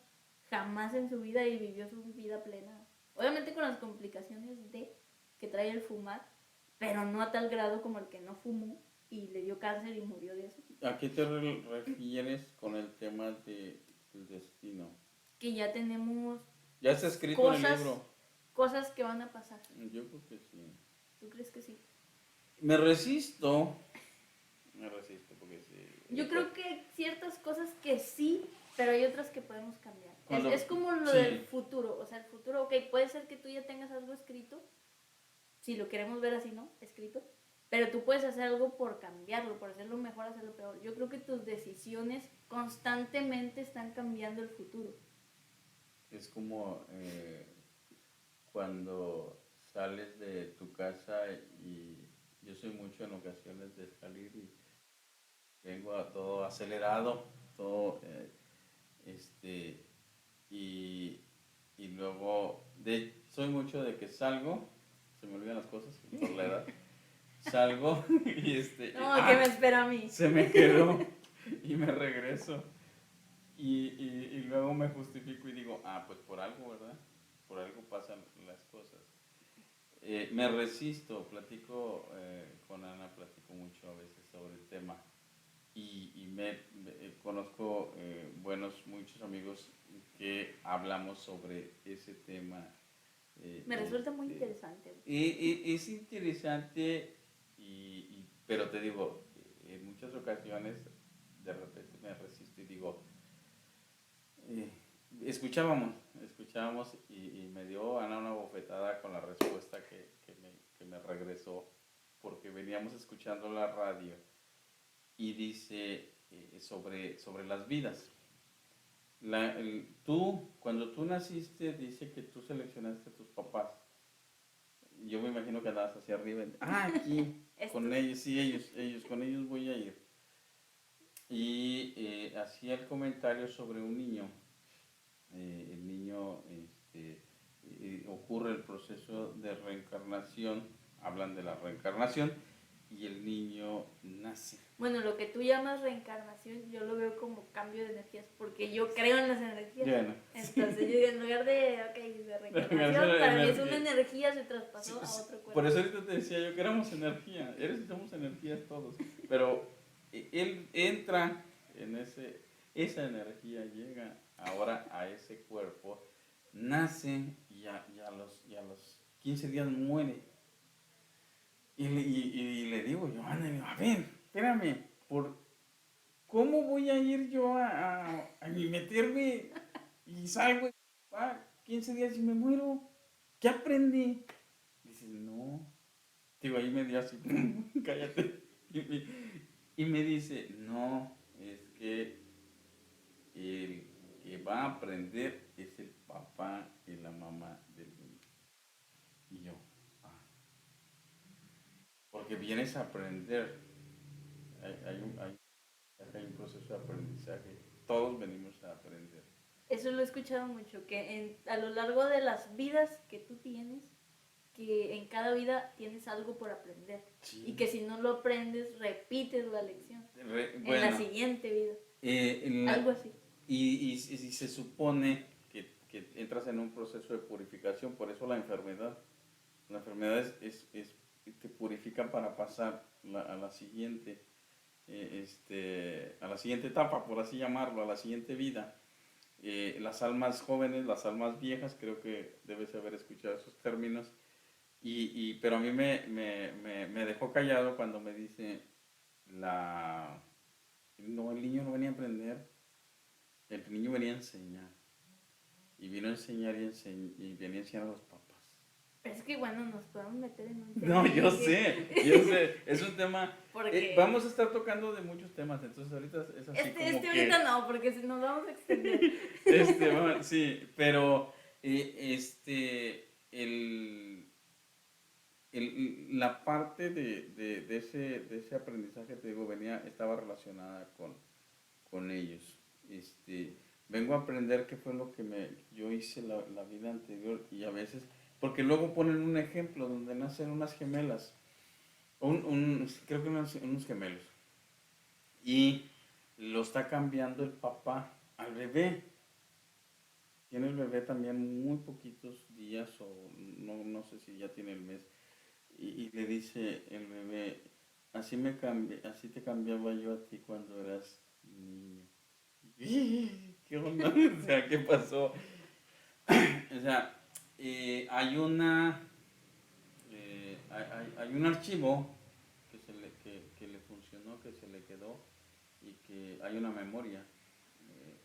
jamás en su vida y vivió su vida plena? Obviamente con las complicaciones de que trae el fumar, pero no a tal grado como el que no fumó y le dio cáncer y murió de eso. ¿A qué te refieres con el tema del destino? Que ya tenemos Ya está escrito en el cosas, libro. cosas que van a pasar. Yo creo que sí. ¿Tú crees que sí? Me resisto. Me resisto porque sí. Yo creo que hay ciertas cosas que sí, pero hay otras que podemos cambiar. Cuando, Es como lo sí. del futuro. O sea, el futuro, ok, puede ser que tú ya tengas algo escrito, si lo queremos ver así, ¿no? Escrito. Pero tú puedes hacer algo por cambiarlo, por hacerlo mejor, hacerlo peor. Yo creo que tus decisiones constantemente están cambiando el futuro. Es como cuando sales de tu casa y yo soy mucho en ocasiones de salir y vengo a todo acelerado, todo, este, y, y luego, soy mucho de que salgo, se me olvidan las cosas por la edad, salgo y No, ¿qué me espera a mí? se me quedó y me regreso. Y luego me justifico y digo, pues por algo, ¿verdad? Por algo pasan las cosas. Me resisto, platico con Ana, platico mucho a veces sobre el tema conozco muchos amigos que hablamos sobre ese tema. Me resulta muy interesante. Es interesante, pero te digo, en muchas ocasiones de repente me resisto y digo, eh, escuchábamos y me dio Ana una bofetada con la respuesta que me regresó porque veníamos escuchando la radio y dice sobre las vidas. Cuando tú naciste, dice que tú seleccionaste a tus papás. Yo me imagino que andabas hacia arriba. Aquí, con ellos, sí, con ellos voy a ir. Y hacía el comentario sobre un niño. El niño, ocurre el proceso de reencarnación, hablan de la reencarnación, y el niño nace. Bueno, lo que tú llamas reencarnación, yo lo veo como cambio de energías, porque yo creo en las energías. Bueno, entonces, yo digo, en lugar de reencarnación, para mí es una energía, se traspasó a otro cuerpo. Por eso ahorita te decía yo que éramos energía, somos energías todos, pero él entra en esa energía, llega ahora a ese cuerpo, nace y a los 15 días muere. Y le digo yo, Ana, a ver, espérame, ¿cómo voy a ir yo a meterme y salgo 15 días y me muero? ¿Qué aprendí? Dice, no. Digo, ahí me dio así, cállate. Y me dice, no, es que el que va a aprender es el papá y la mamá del niño. Y yo, porque vienes a aprender. Hay un proceso de aprendizaje. Todos venimos a aprender. Eso lo he escuchado mucho, que a lo largo de las vidas que tú tienes, que en cada vida tienes algo por aprender. Sí. Y que si no lo aprendes, repites la lección. En la siguiente vida. Algo así. Y se supone que entras en un proceso de purificación, por eso la enfermedad. La enfermedad te purifica para pasar a la siguiente siguiente etapa, por así llamarlo, a la siguiente vida. Las almas jóvenes, las almas viejas, creo que debes haber escuchado esos términos. Pero a mí me dejó callado cuando me dice la... No, el niño no venía a aprender, el niño venía a enseñar. Y vino a enseñar y venía a enseñar a los papás. Pero es que bueno, nos podemos meter en un No, tema. yo sé, es un tema, Porque vamos a estar tocando de muchos temas, entonces ahorita es así como que, ahorita no, porque si nos vamos a extender. sí, pero la parte de ese aprendizaje, te digo, estaba relacionada con ellos. Vengo a aprender qué fue lo que yo hice la vida anterior y a veces, porque luego ponen un ejemplo donde nacen unas gemelas, creo que unos gemelos, y lo está cambiando el papá al bebé. Tiene el bebé también muy poquitos días o no sé si ya tiene el mes y le dice el bebé, así te cambiaba yo a ti cuando eras niño. ¿Qué onda? O sea, ¿qué pasó? O sea, hay un archivo que le funcionó, que se le quedó y que hay una memoria.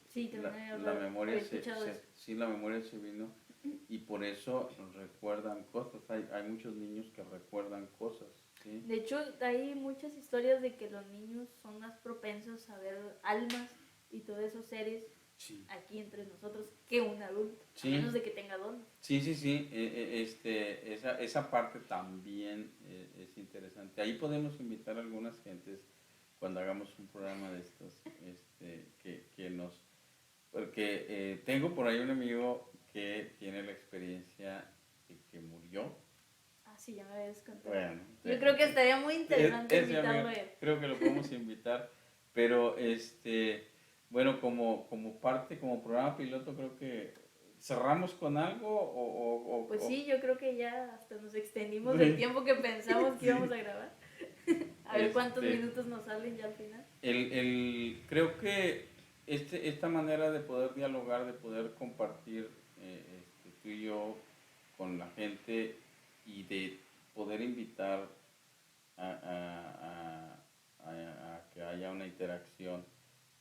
Sí, también La memoria había escuchado eso. sí, la memoria se vino y por eso recuerdan cosas. Hay muchos niños que recuerdan cosas, ¿sí? De hecho, hay muchas historias de que los niños son más propensos a ver almas y todos esos seres Sí. aquí entre nosotros que un adulto, Sí. a menos de que tenga dones. Sí. Esa parte también es interesante. Ahí podemos invitar a algunas gentes cuando hagamos un programa de estos, que nos... Porque tengo por ahí un amigo que tiene la experiencia de que murió. Ah, sí, ya me habías contado. Bueno, yo creo que estaría muy interesante ese invitarlo amigo, a él. creo que lo podemos invitar, pero bueno, como parte, como programa piloto, creo que cerramos con algo Pues sí, yo creo que ya hasta nos extendimos el tiempo que pensamos que íbamos a grabar. A ver cuántos minutos nos salen ya al final. Creo que esta manera de poder dialogar, de poder compartir tú y yo con la gente y de poder invitar a que haya una interacción,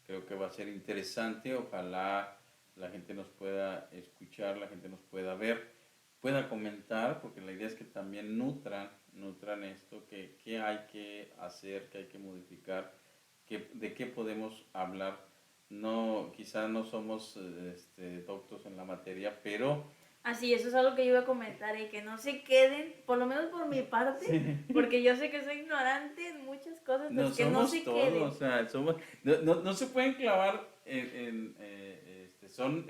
creo que va a ser interesante. Ojalá la gente nos pueda escuchar, la gente nos pueda ver, pueda comentar, porque la idea es que también nutran esto, qué hay que hacer, qué hay que modificar, de qué podemos hablar. No, quizás no somos doctos en la materia, pero... Así, eso es algo que yo iba a comentar, y que no se queden, por lo menos por mi parte, sí. Porque yo sé que soy ignorante en muchas cosas, pero No que no se todos, queden. o sea, no se pueden clavar son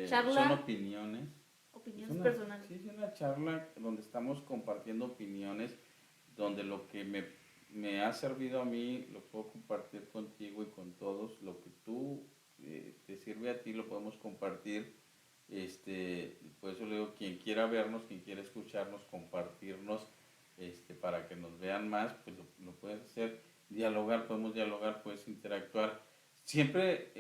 Charla, opiniones. opiniones personales. Sí, es una charla donde estamos compartiendo opiniones, donde lo que me ha servido a mí lo puedo compartir contigo y con todos, lo que tú te sirve a ti lo podemos compartir. Por eso le digo, quien quiera vernos, quien quiera escucharnos, compartirnos, para que nos vean más, pues lo puedes hacer, podemos dialogar, puedes interactuar. Siempre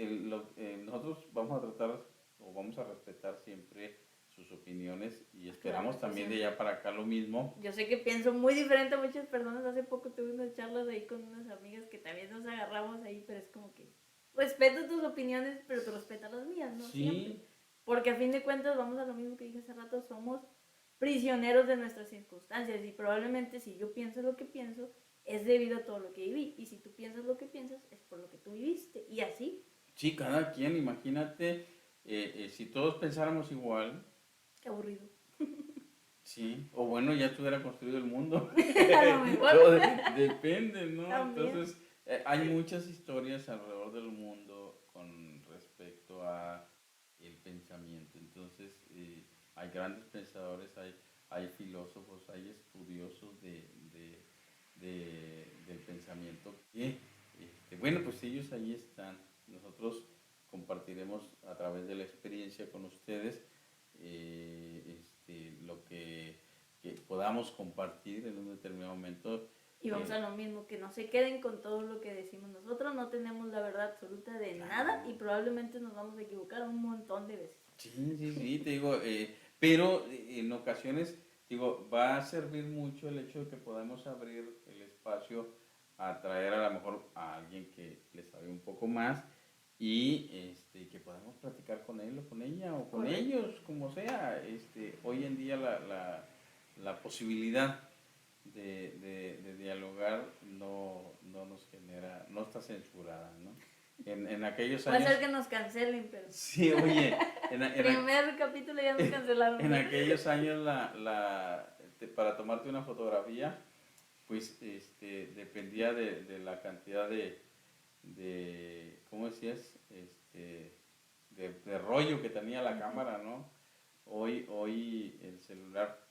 nosotros vamos a tratar o vamos a respetar siempre sus opiniones y esperamos claro, también siempre. De allá para acá lo mismo. Yo sé que pienso muy diferente a muchas personas. Hace poco tuve unas charlas ahí con unas amigas que también nos agarramos ahí, pero es como que respeto tus opiniones, pero tú respetas las mías, ¿no? Sí. Siempre. Porque a fin de cuentas, vamos a lo mismo que dije hace rato, somos prisioneros de nuestras circunstancias y probablemente si yo pienso lo que pienso es debido a todo lo que viví, y si tú piensas lo que piensas es por lo que tú viviste, y así. Sí, cada quien, imagínate, si todos pensáramos igual. Qué aburrido. Sí, o bueno, ya estuviera construido el mundo. A lo mejor. Depende, ¿no? También. Entonces, hay muchas historias alrededor del mundo con respecto a el pensamiento. Entonces, hay grandes pensadores, hay filósofos, hay estudiosos del pensamiento que, bueno, pues ellos ahí están. Nosotros compartiremos a través de la experiencia con ustedes lo que podamos compartir en un determinado momento. Y vamos a lo mismo, que no se queden con todo lo que decimos nosotros, no tenemos la verdad absoluta de nada y probablemente nos vamos a equivocar un montón de veces. Sí, te digo, pero en ocasiones, digo, va a servir mucho el hecho de que podamos abrir el espacio a traer a lo mejor a alguien que le sabe un poco más y que podamos platicar con él o con ella o con Correcto. ellos, como sea. Hoy en día la posibilidad de dialogar no nos genera, no está censurada, ¿no? En aquellos Puede años... ser que nos cancelen, pero... Sí, oye, Primer capítulo ya nos cancelaron. en aquellos años para tomarte una fotografía, pues dependía de la cantidad ¿cómo decías? De rollo que tenía la cámara, ¿no? Hoy el celular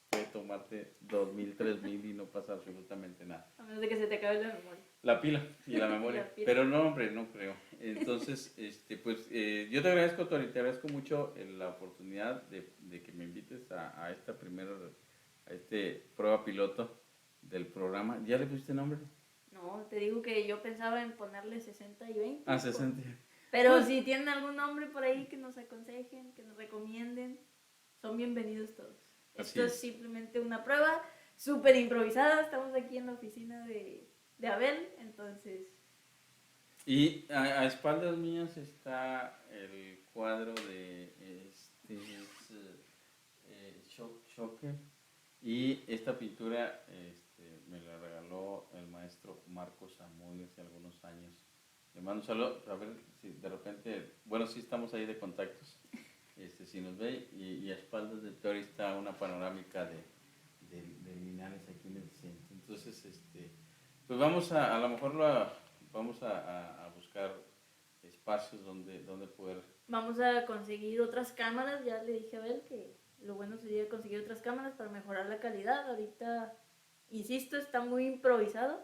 puede tomarte 2000, 3000 y no pasa absolutamente nada. A menos de que se te acabe la memoria. La pila y la memoria. La pila. Pero no, hombre, no creo. Entonces, pues yo te agradezco, Tori, te agradezco mucho la oportunidad de que me invites a esta primera, prueba piloto del programa. ¿Ya le pusiste nombre? No, te digo que yo pensaba en ponerle 60 y 20. Ah, 60. Pero si tienen algún nombre por ahí que nos aconsejen, que nos recomienden, son bienvenidos todos. Así Esto es. es simplemente una prueba súper improvisada. Estamos aquí en la oficina de Abel, entonces... Y a espaldas mías está el cuadro de Schocker. Y esta pintura me la regaló el maestro Marcos Zamudio hace algunos años. Le mando un saludo, a ver si de repente, bueno, sí estamos ahí de contactos, si nos ve, y a espaldas de Tori está una panorámica de Linares aquí en el centro. Entonces, pues vamos a lo mejor vamos a buscar espacios donde poder... Vamos a conseguir otras cámaras, ya le dije a Abel que lo bueno sería conseguir otras cámaras para mejorar la calidad. Ahorita, insisto, está muy improvisado,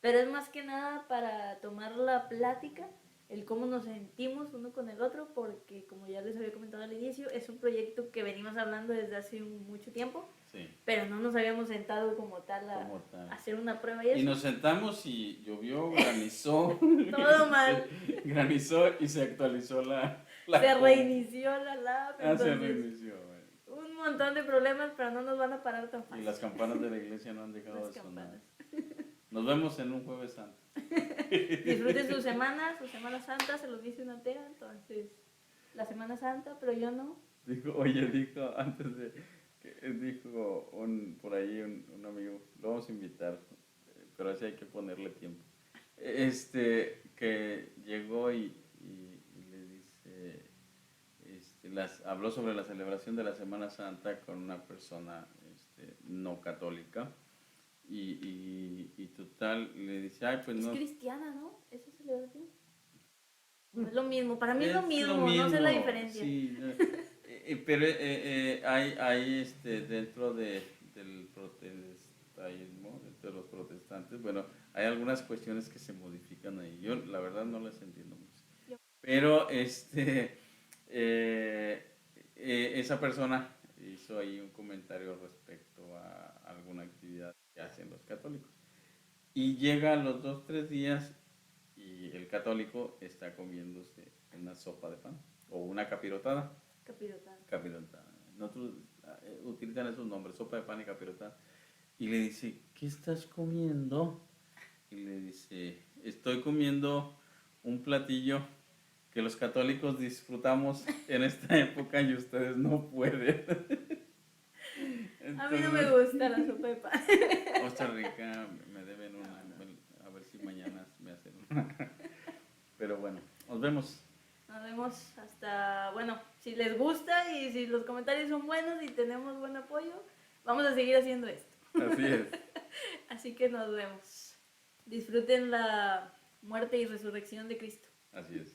pero es más que nada para tomar la plática, el cómo nos sentimos uno con el otro, porque como ya les había comentado al inicio, es un proyecto que venimos hablando desde hace mucho tiempo, Sí. pero no nos habíamos sentado como tal a hacer una prueba y eso. Y nos sentamos y llovió, granizó. Todo mal. Granizó y se actualizó la se reinició la lab. Se reinició. Un montón de problemas, pero no nos van a parar tan fácil. Y las campanas de la iglesia no han dejado de sonar. Nos vemos en un Jueves Santo. Disfruten su Semana Santa, se los dice una tea, entonces la Semana Santa, pero yo no. Dijo antes de dijo por ahí un amigo, lo vamos a invitar, pero así hay que ponerle tiempo. Que llegó y le dice, habló sobre la celebración de la Semana Santa con una persona no católica y total le dice, ay, pues no. Es cristiana, ¿no? Esa celebración. No es lo mismo, para mí es lo mismo, no sé la diferencia. Sí, pero hay dentro del protestantismo, dentro de los protestantes, bueno, hay algunas cuestiones que se modifican ahí. Yo la verdad no las entiendo mucho. Pero esa persona hizo ahí un comentario respecto a alguna actividad que hacen los católicos. Y llega a los 2-3 días y el católico está comiéndose una sopa de pan o una capirotada. Capirotada. Nosotros utilizan esos nombres, sopa de pan y capirotada. Y le dice, ¿qué estás comiendo? Y le dice, estoy comiendo un platillo que los católicos disfrutamos en esta época y ustedes no pueden. Entonces, a mí no me gusta la sopa de pan. Costa Rica me deben una, a ver si mañana me hacen una. Pero bueno, nos vemos. Nos vemos hasta, bueno, si les gusta y si los comentarios son buenos y tenemos buen apoyo, vamos a seguir haciendo esto. Así es. Así que nos vemos. Disfruten la muerte y resurrección de Cristo. Así es.